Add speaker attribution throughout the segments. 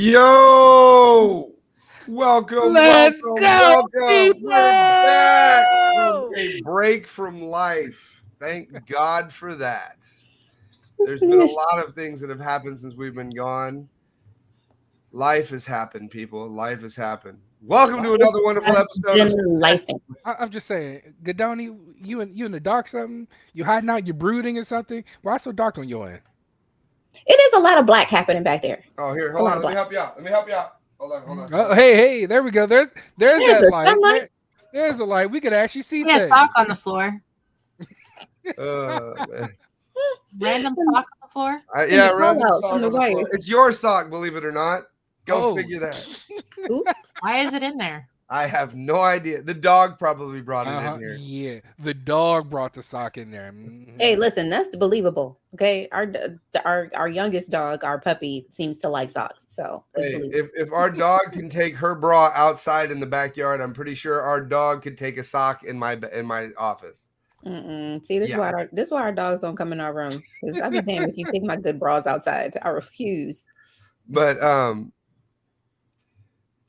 Speaker 1: Yo! Welcome,
Speaker 2: Let's
Speaker 1: welcome,
Speaker 2: go,
Speaker 1: welcome.
Speaker 2: people!
Speaker 1: We're back from a break from life. Thank God for that. There's been a lot of things that have happened since we've been gone. Life has happened, people. Life has happened. Welcome to another wonderful episode of
Speaker 3: life.
Speaker 2: I'm just saying, Gadoni, you in the dark something? You hiding out? You brooding or something? Why so dark on your end?
Speaker 3: It is a lot of black happening back there.
Speaker 1: Oh, here,
Speaker 3: It's a
Speaker 1: hold
Speaker 3: lot
Speaker 1: on.
Speaker 3: of
Speaker 1: Let me
Speaker 3: black.
Speaker 1: help you out. Let me help you out. Hold on, hold on.
Speaker 2: Oh, hey, there we go. There's
Speaker 3: There's
Speaker 2: that
Speaker 3: the
Speaker 2: light.
Speaker 3: sunlight.
Speaker 2: There's the light. We could actually see
Speaker 4: Yeah,
Speaker 2: things.
Speaker 4: sock on the floor.
Speaker 1: Man.
Speaker 4: Random sock on the floor.
Speaker 1: Yeah,
Speaker 3: Call
Speaker 1: random
Speaker 3: out
Speaker 1: sock
Speaker 3: from the
Speaker 1: on the floor.
Speaker 3: wires.
Speaker 1: It's your sock, believe it or not. Go
Speaker 2: Oh.
Speaker 1: figure that.
Speaker 3: Oops.
Speaker 4: Why is it in there?
Speaker 1: I have no idea. The dog probably brought it in here.
Speaker 2: Yeah, the dog brought the sock in there. Mhm.
Speaker 3: Hey, listen, that's believable. Okay, our youngest dog, our puppy, seems to like socks, so it's
Speaker 1: Hey,
Speaker 3: believable.
Speaker 1: if our dog can take her bra outside in the backyard, I'm pretty sure our dog could take a sock in my office.
Speaker 3: See, this is
Speaker 1: Yeah.
Speaker 3: why our dogs don't come in our room. Because I'd be damned if you take my good bras outside. I refuse.
Speaker 1: But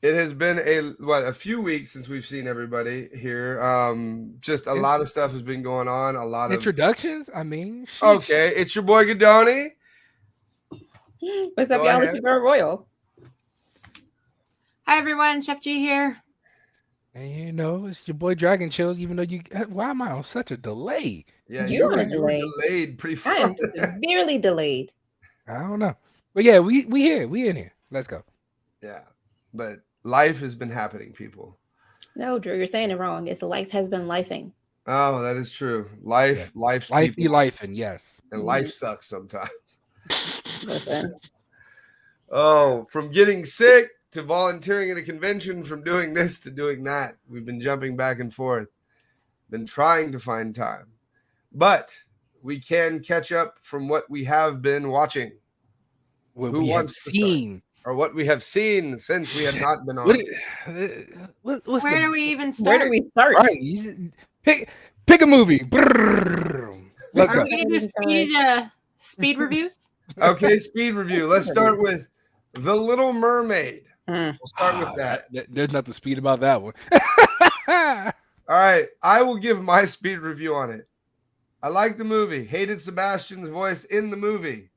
Speaker 1: it has been a few weeks since we've seen everybody here. Just a lot of stuff has been going on. A lot of
Speaker 2: Introductions. I mean, sheesh.
Speaker 1: Okay, it's your boy Gadoni.
Speaker 3: What's up,
Speaker 1: Go
Speaker 3: y'all?
Speaker 1: ahead.
Speaker 3: It's your girl Royal.
Speaker 4: Hi everyone, Chef G here.
Speaker 2: And you know, it's your boy Dragon Chills. Even though why am I on such a delay?
Speaker 1: Yeah,
Speaker 3: You
Speaker 1: you
Speaker 3: are
Speaker 1: were
Speaker 3: delayed.
Speaker 1: delayed pretty
Speaker 3: I
Speaker 1: far.
Speaker 3: am severely delayed.
Speaker 2: I don't know, but yeah, we here. We in here. Let's go.
Speaker 1: Yeah, but life has been happening, people.
Speaker 3: No, Drew, you're saying it wrong. It's life has been lifing.
Speaker 1: Oh, that is true. Life's
Speaker 2: Life
Speaker 1: people,
Speaker 2: be life, and yes.
Speaker 1: and life sucks sometimes.
Speaker 3: Listen.
Speaker 1: Oh, from getting sick to volunteering at a convention, from doing this to doing that. We've been jumping back and forth, been trying to find time. But we can catch up from what we have been watching.
Speaker 2: What
Speaker 1: Who
Speaker 2: we have
Speaker 1: wants to start?
Speaker 2: seen.
Speaker 1: Or what we have seen since we have not been on.
Speaker 2: What's
Speaker 4: Where
Speaker 2: the,
Speaker 4: do we even
Speaker 3: Where
Speaker 4: start?
Speaker 3: do we start?
Speaker 2: right? You pick a movie. Brrr. Let's
Speaker 4: Are
Speaker 2: go.
Speaker 4: we gonna do speed reviews?
Speaker 1: Okay, speed review. Let's start with The Little Mermaid.
Speaker 3: Mm.
Speaker 1: We'll start with that.
Speaker 2: There's nothing speed about that one.
Speaker 1: All right, I will give my speed review on it. I liked the movie. Hated Sebastian's voice in the movie.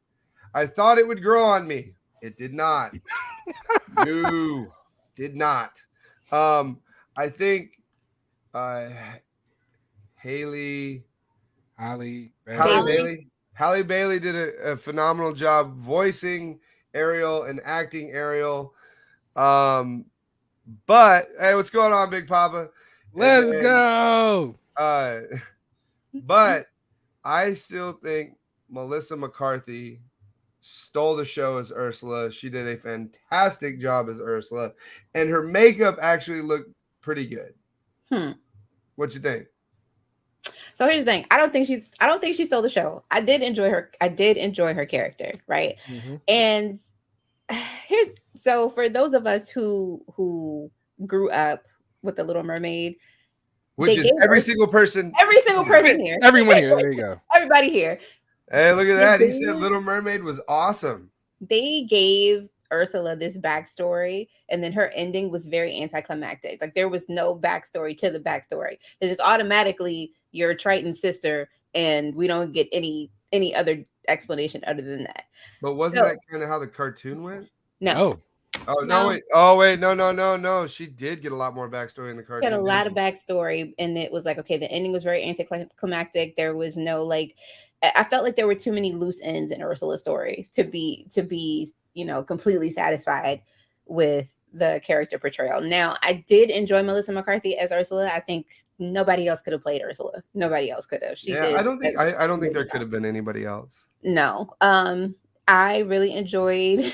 Speaker 1: I thought it would grow on me. It did not. No, did not. I think Halle Bailey did a phenomenal job voicing Ariel and acting Ariel. But hey, what's going on, Big Papa?
Speaker 2: Let's go.
Speaker 1: But I still think Melissa McCarthy stole the show as Ursula. She did a fantastic job as Ursula, and her makeup actually looked pretty good. What you think?
Speaker 3: So here's the thing. I don't think she stole the show. I did enjoy her character, right?
Speaker 2: Mm-hmm.
Speaker 3: And so for those of us who grew up with The Little Mermaid,
Speaker 1: which is every single person
Speaker 3: here.
Speaker 2: Everyone here. There you go.
Speaker 3: Everybody here.
Speaker 1: Hey, look at that. He said Little Mermaid was awesome.
Speaker 3: They gave Ursula this backstory, and then her ending was very anticlimactic. Like there was no backstory to the backstory. It's just automatically your Triton's sister, and we don't get any other explanation other than that.
Speaker 1: But wasn't that kind of how the cartoon went?
Speaker 3: No.
Speaker 1: Oh no! Wait! Oh wait! No! She did get a lot more backstory in the cartoon.
Speaker 3: She had a lot of backstory, and it was like, okay, the ending was very anticlimactic. There was no I felt like there were too many loose ends in Ursula's story to be completely satisfied with the character portrayal. Now, I did enjoy Melissa McCarthy as Ursula. I think nobody else could have played Ursula. Nobody else could have.
Speaker 1: I don't think there could have been anybody else.
Speaker 3: No. I really enjoyed.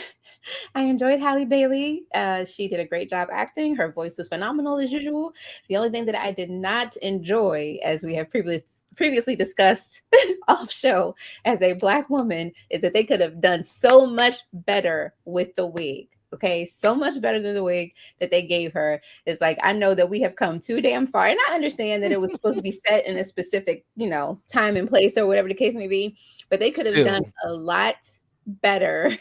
Speaker 3: I enjoyed Halle Bailey. She did a great job acting. Her voice was phenomenal as usual. The only thing that I did not enjoy, as we have previously discussed off show as a Black woman, is that they could have done so much better with the wig. Okay, so much better than the wig that they gave her. It's like, I know that we have come too damn far, and I understand that it was supposed to be set in a specific, time and place or whatever the case may be, but they could have done a lot better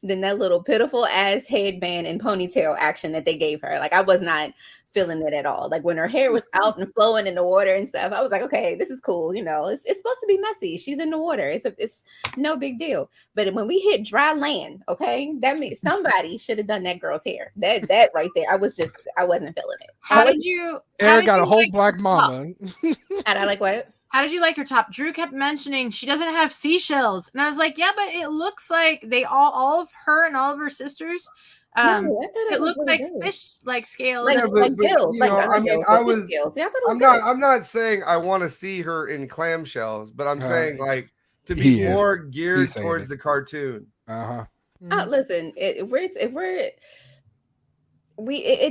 Speaker 3: than that little pitiful ass headband and ponytail action that they gave her. Like I was not feeling it at all. Like when her hair was out and flowing in the water and stuff, I was like, okay, this is cool. You know, it's supposed to be messy. She's in the water. It's no big deal. But when we hit dry land, okay, that means somebody should have done that girl's hair. That right there, I wasn't feeling it.
Speaker 4: How did you?
Speaker 2: Eric got a whole
Speaker 4: like
Speaker 2: black
Speaker 4: her top?
Speaker 2: mama.
Speaker 3: And I like what?
Speaker 4: How did you like her top? Drew kept mentioning she doesn't have seashells, and I was like, yeah, but it looks like they all of her and all of her sisters.
Speaker 3: No, I thought
Speaker 4: It
Speaker 3: was
Speaker 4: looked
Speaker 3: really
Speaker 4: like
Speaker 3: good.
Speaker 4: fish, like scales.
Speaker 3: Like,
Speaker 1: Yeah,
Speaker 3: like gills.
Speaker 1: you
Speaker 3: Like,
Speaker 1: know,
Speaker 3: not
Speaker 1: I mean,
Speaker 3: gills,
Speaker 1: I
Speaker 3: but
Speaker 1: was.
Speaker 3: gills. Yeah, I thought it was
Speaker 1: I'm
Speaker 3: good.
Speaker 1: not. I'm not saying I want to see her in clamshells, but I'm saying like to be
Speaker 2: He is.
Speaker 1: more geared
Speaker 2: He's saying
Speaker 1: towards
Speaker 2: it.
Speaker 1: the cartoon.
Speaker 2: Uh-huh.
Speaker 3: Listen, it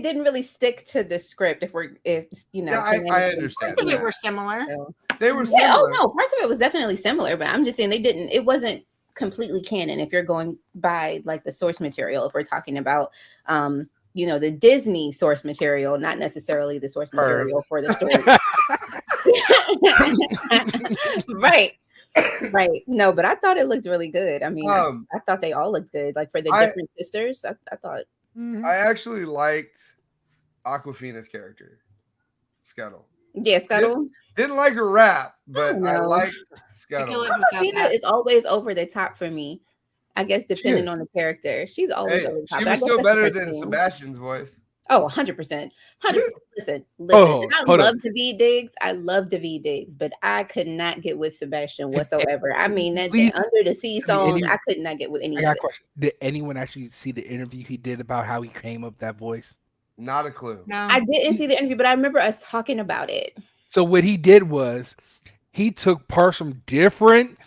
Speaker 3: didn't really stick to the script. If you know,
Speaker 1: Yeah, I understand.
Speaker 4: Parts of it
Speaker 1: that.
Speaker 4: were similar.
Speaker 3: So.
Speaker 1: They were
Speaker 3: Yeah,
Speaker 1: similar.
Speaker 3: no, parts of it was definitely similar, but I'm just saying it wasn't completely canon if you're going by like the source material. If we're talking about the Disney source material, not necessarily the source material for the story. Right. No, but I thought it looked really good. I mean, I thought they all looked good. Like for the different sisters, I thought.
Speaker 1: I actually liked Aquafina's character, Scuttle.
Speaker 3: Yeah, Scuttle.
Speaker 1: Didn't like her rap, but I liked Scuttle.
Speaker 3: Aquafina is always over the top for me. I guess depending on the character, she's always over the top.
Speaker 1: She
Speaker 3: But I
Speaker 1: was
Speaker 3: guess
Speaker 1: still
Speaker 3: that's
Speaker 1: better
Speaker 3: her
Speaker 1: than
Speaker 3: thing.
Speaker 1: Sebastian's voice.
Speaker 3: Oh, 100%. 100%. Listen.
Speaker 2: Oh,
Speaker 3: And I
Speaker 2: hold
Speaker 3: love
Speaker 2: up.
Speaker 3: David Diggs. I love David Diggs, but I could not get with Sebastian whatsoever. I mean, that
Speaker 2: Please,
Speaker 3: Under the Sea song,
Speaker 2: any-
Speaker 3: I could not get with any
Speaker 2: I
Speaker 3: of
Speaker 2: got a
Speaker 3: it.
Speaker 2: question. Did anyone actually see the interview he did about how he came up with that voice?
Speaker 1: Not a clue.
Speaker 4: No,
Speaker 3: I didn't see the interview, but I remember us talking about it.
Speaker 2: So what he did was he took parts from different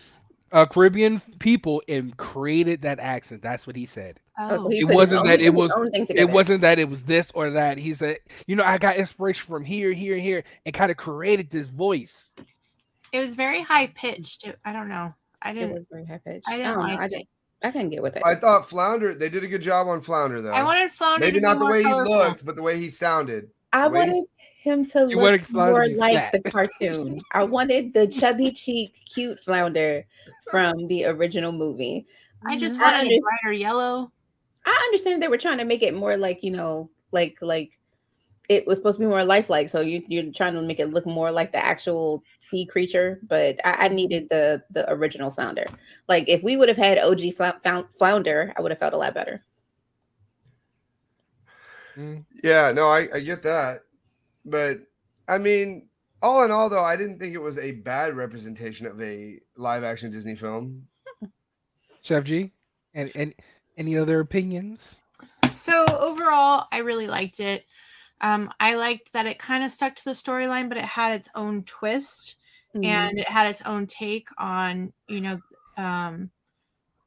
Speaker 2: Caribbean people and created that accent. That's what he said.
Speaker 3: So he
Speaker 2: It
Speaker 3: put his
Speaker 2: wasn't
Speaker 3: own-
Speaker 2: that
Speaker 3: he
Speaker 2: it
Speaker 3: put his
Speaker 2: was.
Speaker 3: own thing
Speaker 2: It
Speaker 3: together.
Speaker 2: wasn't that it was this or that. He said, I got inspiration from here, here, and here, and kind of created this voice.
Speaker 4: it was very high pitched. I don't know. I
Speaker 3: It
Speaker 4: didn't.
Speaker 3: was very high pitched.
Speaker 4: I didn't like it.
Speaker 3: I couldn't get with it.
Speaker 1: I thought Flounder. They did a good job on Flounder though.
Speaker 4: I wanted Flounder
Speaker 1: Maybe
Speaker 4: to
Speaker 1: not
Speaker 4: be
Speaker 1: the
Speaker 4: more
Speaker 1: way he
Speaker 4: colorful.
Speaker 1: looked, but the way he sounded.
Speaker 3: I
Speaker 1: the way he-
Speaker 3: wanted him to
Speaker 2: You wanted
Speaker 3: look
Speaker 2: Flounder
Speaker 3: more
Speaker 2: to be
Speaker 3: like
Speaker 2: fat.
Speaker 3: the cartoon. I wanted the chubby cheek, cute Flounder from the original movie.
Speaker 4: I just
Speaker 3: I
Speaker 4: wanted
Speaker 3: under-
Speaker 4: a brighter yellow.
Speaker 3: I understand they were trying to make it more like, like it was supposed to be more lifelike. So you're trying to make it look more like the actual sea creature. But I needed the original Flounder. Like if we would have had OG Flounder, I would have felt a lot better.
Speaker 1: Yeah, no, I get that. But I mean, all in all, though, I didn't think it was a bad representation of a live action Disney film.
Speaker 2: Chef G, and any other opinions?
Speaker 4: So overall, I really liked it. I liked that it kind of stuck to the storyline, but it had its own twist and it had its own take on,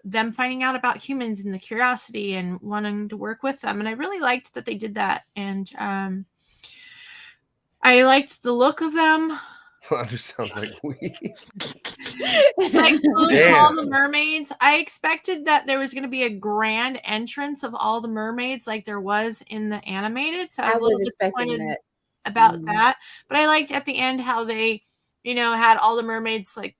Speaker 4: them finding out about humans and the curiosity and wanting to work with them. And I really liked that they did that. And I liked the look of them.
Speaker 1: Flounder sounds like we.
Speaker 4: Like the look of
Speaker 1: Damn.
Speaker 4: all the mermaids. I expected that there was going to be a grand entrance of all the mermaids like there was in the animated. So I was a little
Speaker 3: expecting
Speaker 4: disappointed
Speaker 3: that.
Speaker 4: about that. But I liked at the end how they, had all the mermaids like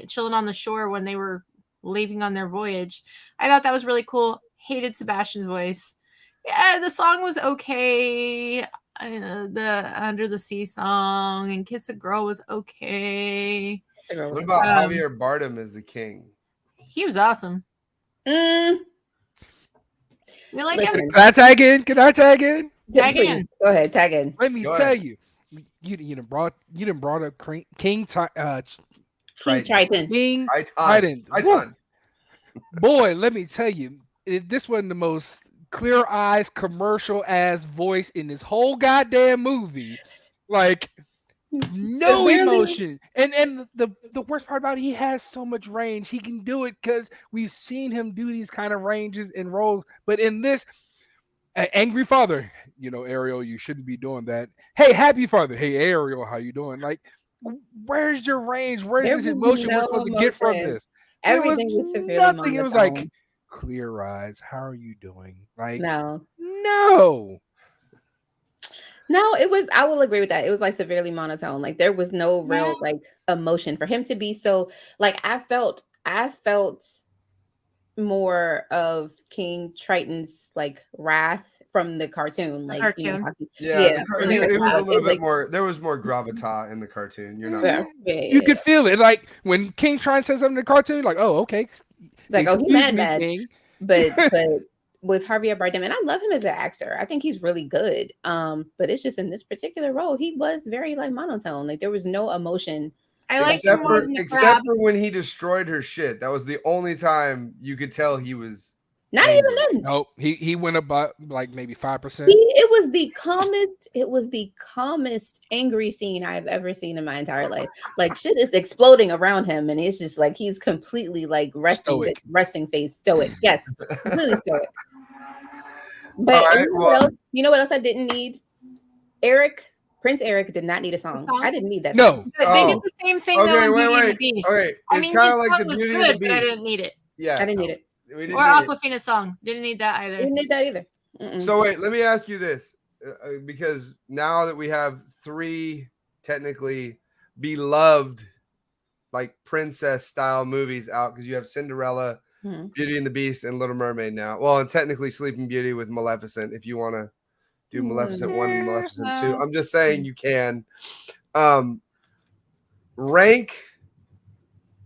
Speaker 4: chilling on the shore when they were leaving on their voyage. I thought that was really cool. Hated Sebastian's voice. Yeah, the song was okay. The Under the Sea song and Kiss a Girl was okay.
Speaker 1: What about Javier Bardem as the king?
Speaker 4: He was awesome. You like him?
Speaker 3: Listen.
Speaker 2: Can I tag in?
Speaker 4: Tag
Speaker 3: Please,
Speaker 4: in.
Speaker 3: Go ahead, tag in.
Speaker 2: Let me
Speaker 1: Go
Speaker 2: tell
Speaker 1: ahead.
Speaker 2: you, you done brought up King
Speaker 3: King
Speaker 1: Triton.
Speaker 3: Triton.
Speaker 2: King
Speaker 1: Triton.
Speaker 2: Triton. Boy, let me tell you, this wasn't the most clear eyes commercial ass voice in this whole goddamn movie. Like no
Speaker 3: Severely-
Speaker 2: emotion. And the worst part about it, he has so much range. He can do it because we've seen him do these kind of ranges and roles. But in this, angry father, Ariel, you shouldn't be doing that. Hey, happy father. Hey, Ariel, how you doing? Like, where's your range? Where's
Speaker 3: There
Speaker 2: this
Speaker 3: was
Speaker 2: emotion we're
Speaker 3: no
Speaker 2: supposed to get from
Speaker 3: emotion.
Speaker 2: this?
Speaker 3: Everything
Speaker 2: There
Speaker 3: was severely
Speaker 2: nothing. It was like
Speaker 3: monotone.
Speaker 2: clear eyes. How are you doing? Like
Speaker 3: No, it was. I will agree with that. It was like severely monotone. Like there was no real like emotion for him to be so. Like I felt more of King Triton's like wrath from the cartoon, like
Speaker 4: cartoon.
Speaker 1: Yeah,
Speaker 3: from the
Speaker 1: it was a
Speaker 3: cartoon.
Speaker 1: little bit
Speaker 3: Like,
Speaker 1: more. There was more gravitas in the cartoon. You're not
Speaker 3: yeah,
Speaker 1: wrong.
Speaker 2: You could feel it, like when King Triton says something in the cartoon, like, oh, okay,
Speaker 3: like, oh, he
Speaker 2: excuse me,
Speaker 3: mad,
Speaker 2: King.
Speaker 3: but with Javier Bardem, and I love him as an actor. I think he's really good. But it's just in this particular role, he was very like monotone. Like there was no emotion.
Speaker 4: I like him more than the
Speaker 1: Except
Speaker 4: crab.
Speaker 1: for when he destroyed her shit. That was the only time you could tell he was
Speaker 3: Not
Speaker 1: angry.
Speaker 3: even then.
Speaker 2: Nope, he went about like maybe 5%.
Speaker 3: It was the calmest. It was the calmest angry scene I've ever seen in my entire life. Like shit is exploding around him, and it's just like he's completely like
Speaker 2: Stoic.
Speaker 3: resting face, stoic. Yes, completely stoic. But
Speaker 1: All right,
Speaker 3: you know what else? You know what else I didn't need? Prince Eric did not need a song.
Speaker 4: song?
Speaker 3: I didn't need that.
Speaker 2: No,
Speaker 3: song.
Speaker 4: They did the same thing though in Beauty and the Beast.
Speaker 1: Okay,
Speaker 4: I
Speaker 1: it's
Speaker 4: mean,
Speaker 1: kind
Speaker 4: his
Speaker 1: of like the
Speaker 4: song was
Speaker 1: Beauty
Speaker 4: good,
Speaker 1: and the
Speaker 4: but I
Speaker 1: Beast.
Speaker 4: didn't need it.
Speaker 1: Yeah,
Speaker 3: I didn't need it.
Speaker 1: we didn't
Speaker 4: Or
Speaker 1: need it.
Speaker 4: Aquafina's song. Didn't need that either.
Speaker 3: Didn't need that either. Mm-mm.
Speaker 1: So wait, let me ask you this, because now that we have 3 technically beloved, like princess style movies out, because you have Cinderella,
Speaker 3: Mhm.
Speaker 1: Beauty and the Beast, and Little Mermaid now. Well, and technically Sleeping Beauty with Maleficent, if you want to do Maleficent 1 and Maleficent 2. I'm just saying you can.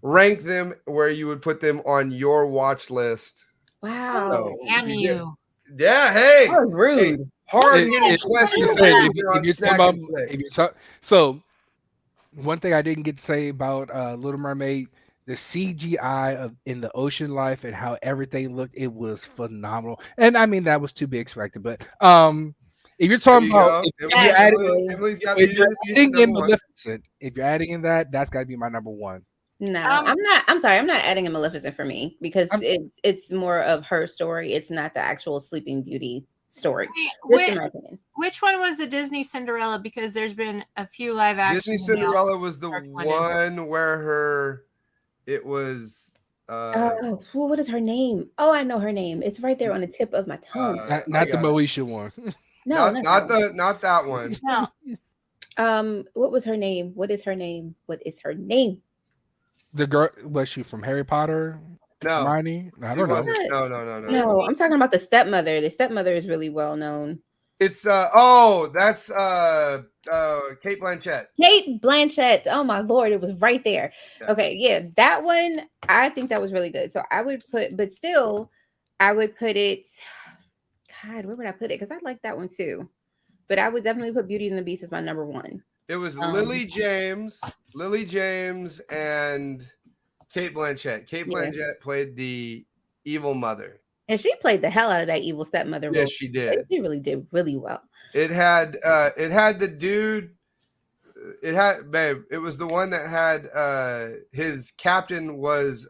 Speaker 1: Rank them where you would put them on your watch list.
Speaker 3: Wow.
Speaker 1: So,
Speaker 4: Damn you.
Speaker 1: Yeah, hey.
Speaker 3: That was rude.
Speaker 1: Hey, hard hitting
Speaker 2: If
Speaker 1: question.
Speaker 2: you're talking about, so one thing I didn't get to say about Little Mermaid, the CGI in the ocean life and how everything looked, it was phenomenal. And I mean that was to be expected, but if you're talking about if you're adding,
Speaker 1: Emily's got
Speaker 2: if
Speaker 1: Beauty
Speaker 2: you're
Speaker 1: and the Beast
Speaker 2: adding in
Speaker 1: number 1.
Speaker 2: Maleficent, if you're adding in that's got to be my number 1.
Speaker 3: No, I'm not. I'm sorry. I'm not adding a Maleficent for me because it's more of her story. It's not the actual Sleeping Beauty story. Just in my opinion.
Speaker 4: Which one was the Disney Cinderella? Because there's been a few live action.
Speaker 1: Disney Cinderella was the one where it was.
Speaker 3: What is her name? Oh, I know her name. It's right there on the tip of my tongue.
Speaker 2: Not the Moesha one.
Speaker 3: No,
Speaker 1: not that one.
Speaker 4: No.
Speaker 3: What was her name? What is her name? What is her name?
Speaker 2: The girl, was she from Harry Potter?
Speaker 1: No.
Speaker 2: Hermione? I don't know.
Speaker 1: No.
Speaker 3: No, I'm talking about the stepmother. The stepmother is really well known.
Speaker 1: It's that's Kate Blanchett.
Speaker 3: Kate Blanchett. Oh my lord, it was right there. Yeah. Okay, yeah, that one I think that was really good. So I would put, but still, I would put it. God, where would I put it? Because I like that one too. But I would definitely put Beauty and the Beast as my number 1.
Speaker 1: It was Lily James, and Kate Blanchett. Kate Blanchett played the evil mother.
Speaker 3: And she played the hell out of that evil stepmother role.
Speaker 1: Yes, she did.
Speaker 3: She really did really well.
Speaker 1: It had the dude. It was the one that had his captain was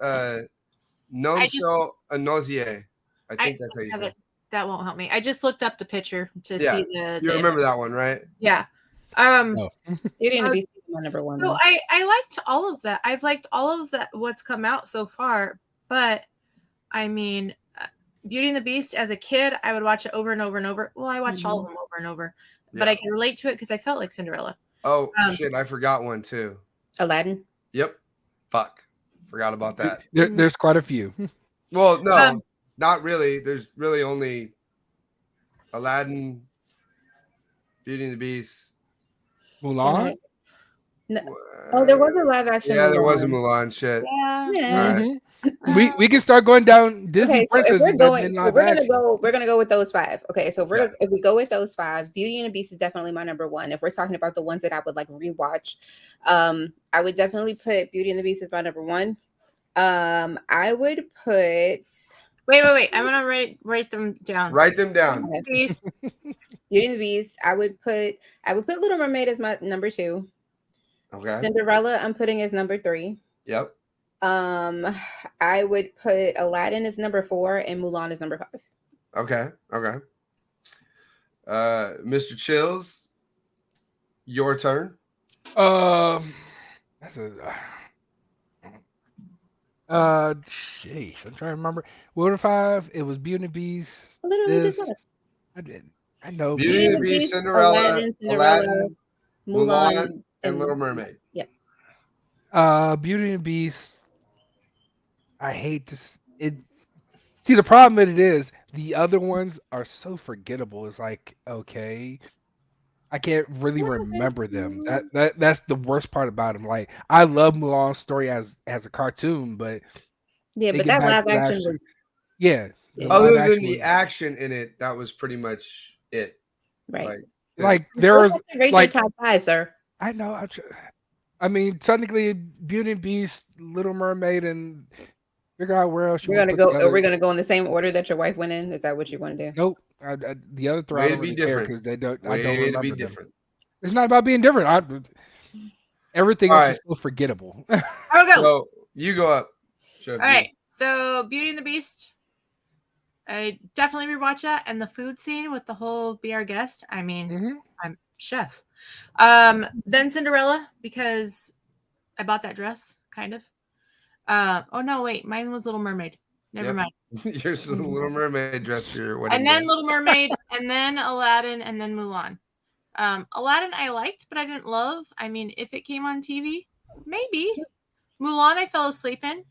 Speaker 1: Nonso Anozie. I think that's how you say it.
Speaker 4: That won't help me. I just looked up the picture to see the.
Speaker 1: You remember that one, right?
Speaker 4: Yeah.
Speaker 3: Beauty and the Beast is my number 1.
Speaker 4: So I liked all of that. I've liked all of that what's come out so far, but I mean, Beauty and the Beast as a kid, I would watch it over and over and over. Well, I watched all of them over and over, but I can relate to it because I felt like Cinderella.
Speaker 1: Oh shit! I forgot one too.
Speaker 3: Aladdin.
Speaker 1: Yep. Fuck. Forgot about that.
Speaker 2: There's quite a few.
Speaker 1: Well, no, not really. There's really only Aladdin, Beauty and the Beast,
Speaker 2: Mulan.
Speaker 3: No. Oh, there was a live action.
Speaker 1: Yeah, there was a Mulan shit.
Speaker 3: Yeah.
Speaker 1: Right.
Speaker 2: We can start going down Disney princesses.
Speaker 3: We're gonna go with those 5. Okay, so if we go with those 5, Beauty and the Beast is definitely my number 1. If we're talking about the ones that I would like rewatch, I would definitely put Beauty and the Beast as my number 1. I would put.
Speaker 4: Wait. I'm gonna write them down.
Speaker 1: Write them down.
Speaker 3: Beauty and the Beast. I would put Little Mermaid as my number 2.
Speaker 1: Okay.
Speaker 3: Cinderella, I'm putting as number 3.
Speaker 1: Yep.
Speaker 3: I would put Aladdin as number 4 and Mulan as number 5.
Speaker 1: Okay. Mr. Chills, your turn.
Speaker 2: That's jeez, I'm trying to remember. What 5? It was Beauty and the Beast.
Speaker 3: Literally
Speaker 2: I know.
Speaker 1: Beauty and the Beast, Cinderella, Aladdin, Mulan, and Little Mermaid.
Speaker 3: Yep.
Speaker 2: Beauty and the Beast. I hate this. See, the problem with it is the other ones are so forgettable. It's like, okay, I can't really remember them. That's the worst part about them. Like, I love Mulan's story as a cartoon, but
Speaker 3: Yeah,
Speaker 2: they
Speaker 3: but
Speaker 2: get
Speaker 3: that
Speaker 2: back
Speaker 3: live
Speaker 2: to the
Speaker 3: action
Speaker 2: action.
Speaker 3: was
Speaker 2: Yeah, the
Speaker 3: yeah,
Speaker 2: live
Speaker 1: Other than
Speaker 2: action
Speaker 1: the
Speaker 2: was
Speaker 1: action in it, that was pretty much it.
Speaker 3: right.
Speaker 1: Like,
Speaker 2: like
Speaker 3: Go
Speaker 2: there was
Speaker 3: ahead and rate your
Speaker 2: like
Speaker 3: top 5, sir.
Speaker 2: I know I mean technically Beauty and Beast, Little Mermaid, and figure out where else you
Speaker 3: We're
Speaker 2: want to
Speaker 3: gonna
Speaker 2: put
Speaker 3: go.
Speaker 2: the
Speaker 3: Are we
Speaker 2: other.
Speaker 3: gonna go in the same order that your wife went in? Is that what you want to do?
Speaker 2: Nope, the other three I
Speaker 1: way to
Speaker 2: don't
Speaker 1: be
Speaker 2: really care
Speaker 1: different.
Speaker 2: because they don't. I don't
Speaker 1: Way to be
Speaker 2: remember them.
Speaker 1: different.
Speaker 2: It's not about being different. Everything
Speaker 1: All
Speaker 2: else
Speaker 1: right.
Speaker 2: is still forgettable.
Speaker 4: I'll go.
Speaker 1: So you go up. Chef
Speaker 4: All
Speaker 1: G.
Speaker 4: right. So Beauty and the Beast. I definitely rewatch that, and the food scene with the whole "Be Our Guest." I mean,
Speaker 2: Mhm.
Speaker 4: I'm chef. Then Cinderella because I bought that dress, kind of. Oh no, wait, mine was Little Mermaid. Never
Speaker 1: Yep.
Speaker 4: mind.
Speaker 1: Yours is a Little Mermaid dress for your wedding
Speaker 4: And then
Speaker 1: dress.
Speaker 4: Little Mermaid, and then Aladdin, and then Mulan. Aladdin I liked, but I didn't love. I mean, if it came on TV, maybe. Mulan I fell asleep in.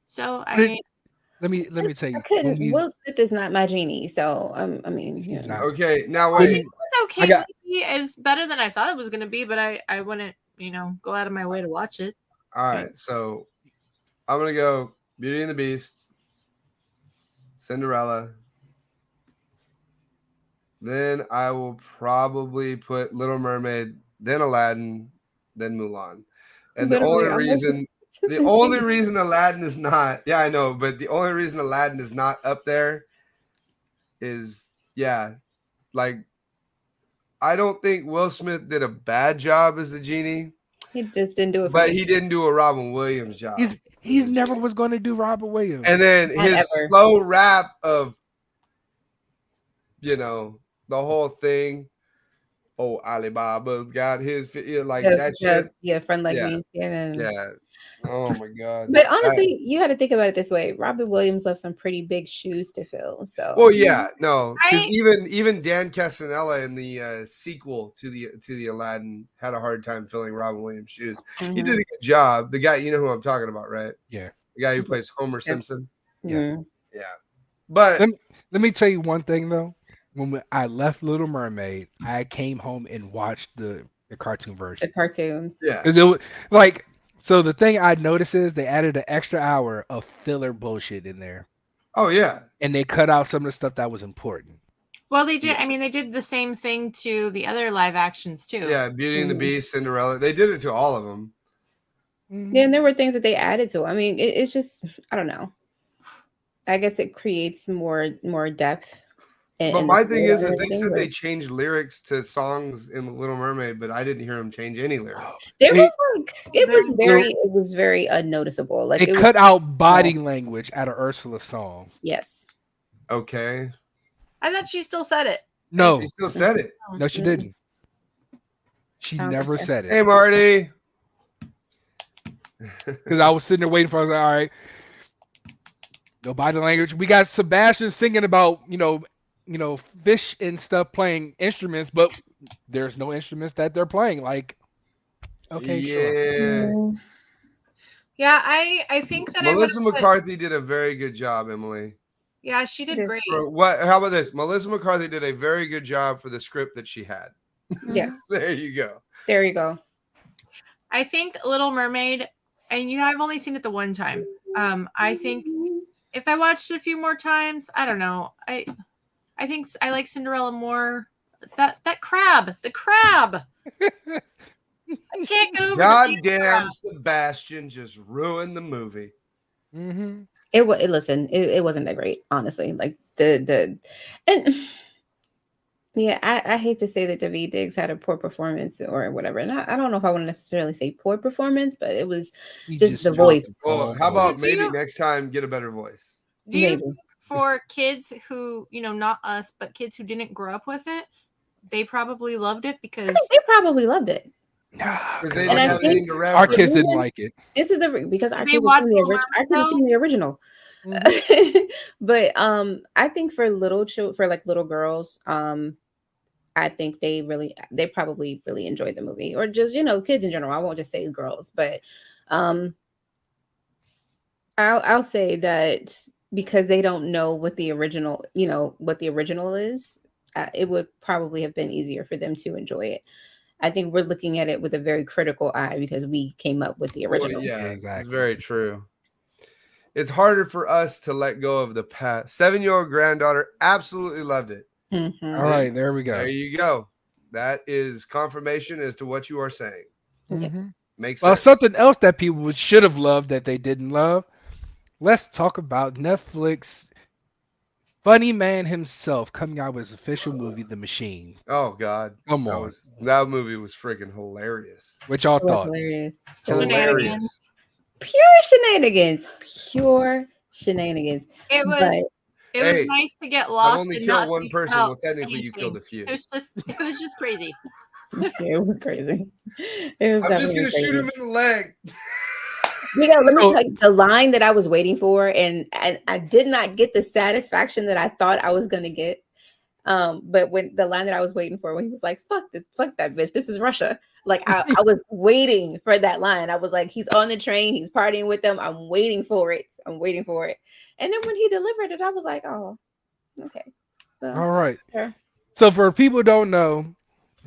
Speaker 4: So I
Speaker 2: But
Speaker 4: mean,
Speaker 2: let me tell
Speaker 3: I
Speaker 2: you.
Speaker 3: couldn't. Will Smith is not my genie, so I mean,
Speaker 2: He's
Speaker 3: yeah.
Speaker 2: not.
Speaker 1: Okay, now
Speaker 2: Let
Speaker 1: wait.
Speaker 2: me-
Speaker 4: it was okay.
Speaker 2: I got-
Speaker 4: Movie. It was better than I thought it was going to be, but I wouldn't, go out of my way to watch it.
Speaker 1: All right, so I'm gonna go Beauty and the Beast, Cinderella. Then I will probably put Little Mermaid, then Aladdin, then Mulan. And the
Speaker 3: Literally,
Speaker 1: only reason the only reason Aladdin is not, yeah, I know, but the only reason Aladdin is not up there is, like, I don't think Will Smith did a bad job as the genie,
Speaker 3: he just didn't do it for
Speaker 1: but
Speaker 3: me.
Speaker 1: he didn't do a Robin Williams job.
Speaker 2: He's never was going to do Robert Williams.
Speaker 1: And then
Speaker 3: Not
Speaker 1: his
Speaker 3: ever.
Speaker 1: slow rap of, the whole thing. Oh, Alibaba's got his, that shit.
Speaker 3: Yeah, friend like
Speaker 1: Yeah.
Speaker 3: me. Yeah.
Speaker 1: Yeah. Oh my God.
Speaker 3: But honestly, you had to think about it this way. Robin Williams left some pretty big shoes to fill. So
Speaker 1: Well, yeah, no, because
Speaker 4: I-
Speaker 1: even Dan Castanella in the sequel to the Aladdin had a hard time filling Robin Williams' shoes. He
Speaker 3: Mhm.
Speaker 1: did a good job. The guy, you know who I'm talking about, right?
Speaker 2: Yeah.
Speaker 1: The guy who plays Homer Simpson.
Speaker 2: Yeah.
Speaker 1: Yeah. But
Speaker 2: Let me tell you one thing though. When I left Little Mermaid, I came home and watched the cartoon version.
Speaker 3: the cartoon.
Speaker 1: yeah,
Speaker 2: 'Cause it was like, so the thing I noticed is they added an extra hour of filler bullshit in there,
Speaker 1: oh yeah,
Speaker 2: and they cut out some of the stuff that was important.
Speaker 4: Well, they did. I mean, they did the same thing to the other live actions too.
Speaker 1: yeah. Beauty and the
Speaker 3: Mhm.
Speaker 1: Beast, Cinderella. They did it to all of them.
Speaker 3: Yeah, and there were things that they added to it. I mean, it's just I don't know. I guess it creates more depth.
Speaker 1: But my thing is they
Speaker 3: everything,
Speaker 1: said
Speaker 3: but
Speaker 1: they changed lyrics to songs in the Little Mermaid, but I didn't hear them change any lyrics.
Speaker 3: there
Speaker 2: They-
Speaker 3: was it was very unnoticeable. Like
Speaker 2: They
Speaker 3: it was,
Speaker 2: cut out body language out of Ursula's song.
Speaker 3: yes.
Speaker 1: Okay,
Speaker 4: I thought she still said it.
Speaker 2: No,
Speaker 1: she still said it.
Speaker 2: no, she didn't. She
Speaker 3: I don't
Speaker 2: never
Speaker 3: think so.
Speaker 2: said
Speaker 1: Hey,
Speaker 2: it.
Speaker 1: Marty.
Speaker 2: Because I was sitting there waiting for. I was like, all right, no body language. We got Sebastian singing about fish and stuff, playing instruments, but there's no instruments that they're playing. Like, okay, sure.
Speaker 1: Yeah.
Speaker 3: Mm,
Speaker 4: Yeah, I think that
Speaker 1: Melissa
Speaker 4: I would.
Speaker 1: McCarthy did a very good job, Emily.
Speaker 4: Yeah, she did
Speaker 3: did.
Speaker 4: great.
Speaker 1: For what? How about this? Melissa McCarthy did a very good job for the script that she had.
Speaker 3: Yes.
Speaker 1: There you go.
Speaker 3: There you go.
Speaker 4: I think Little Mermaid, and I've only seen it the one time. I think if I watched it a few more times, I don't know. I think I like Cinderella more. That crab, the crab. I can't get over the damn
Speaker 1: Goddamn
Speaker 4: crab.
Speaker 1: Sebastian just ruined the movie.
Speaker 2: Mm-hmm.
Speaker 3: It was listen, it wasn't that great, honestly. Like the and yeah, I hate to say that Daveed Diggs had a poor performance or whatever. And I don't know if I want to necessarily say poor performance, but it was just the voice.
Speaker 1: Well, how about
Speaker 4: Do
Speaker 1: maybe
Speaker 4: you-
Speaker 1: next time get a better voice?
Speaker 4: Do you
Speaker 3: Maybe.
Speaker 4: for kids who, not us, but kids who didn't grow up with it, they probably loved it
Speaker 3: I
Speaker 4: because
Speaker 3: think they probably loved it.
Speaker 1: Because they
Speaker 3: And
Speaker 1: didn't
Speaker 3: I
Speaker 1: have
Speaker 3: think
Speaker 1: anything to
Speaker 2: Our
Speaker 1: reference.
Speaker 2: kids didn't like it.
Speaker 3: This is because our
Speaker 4: Did they
Speaker 3: kids
Speaker 4: watch
Speaker 3: have seen
Speaker 4: Little
Speaker 3: our kids have seen the original. But I think for little girls, I think they probably really enjoyed the movie, or just kids in general. I won't just say girls, but I'll say that because they don't know what the original, what the original is, it would probably have been easier for them to enjoy it. I think we're looking at it with a very critical eye because we came up with the
Speaker 1: Well,
Speaker 3: original.
Speaker 1: yeah,
Speaker 2: Exactly.
Speaker 1: it's very true. It's harder for us to let go of the past. 7-year-old granddaughter absolutely loved it.
Speaker 3: Mhm.
Speaker 2: All right, there we go.
Speaker 1: There you go. That is confirmation as to what you are saying.
Speaker 2: Mhm.
Speaker 1: Makes
Speaker 2: Well,
Speaker 1: sense.
Speaker 2: something else that people should have loved that they didn't love. Let's talk about Netflix funny man himself coming out with his official movie, The Machine.
Speaker 1: Oh God,
Speaker 2: Come on,
Speaker 1: that movie was freaking hilarious.
Speaker 2: what y'all
Speaker 3: It was
Speaker 2: thought?
Speaker 3: hilarious. It was
Speaker 1: Hilarious.
Speaker 3: pure shenanigans. Pure shenanigans.
Speaker 4: It was
Speaker 3: But
Speaker 4: it was
Speaker 1: Hey,
Speaker 4: nice to get
Speaker 1: I've
Speaker 4: lost
Speaker 1: only
Speaker 4: and
Speaker 1: killed
Speaker 4: not
Speaker 1: one
Speaker 4: see
Speaker 1: person.
Speaker 4: felt
Speaker 1: Well, technically, you
Speaker 4: anything.
Speaker 1: killed a few.
Speaker 4: It was just crazy.
Speaker 3: it was crazy. It was
Speaker 1: I'm just
Speaker 3: definitely
Speaker 1: gonna shoot
Speaker 3: crazy.
Speaker 1: him in the leg.
Speaker 3: Let me
Speaker 2: So-
Speaker 3: tell you the line that I was waiting for, and I did not get the satisfaction that I thought I was gonna get. But when the line that I was waiting for, when he was like, fuck that bitch, this is Russia. Like I was waiting for that line. I was like, he's on the train, he's partying with them. I'm waiting for it. And then when he delivered it, I was like, oh, okay. Well,
Speaker 2: All right.
Speaker 3: sure.
Speaker 2: So for people who don't know,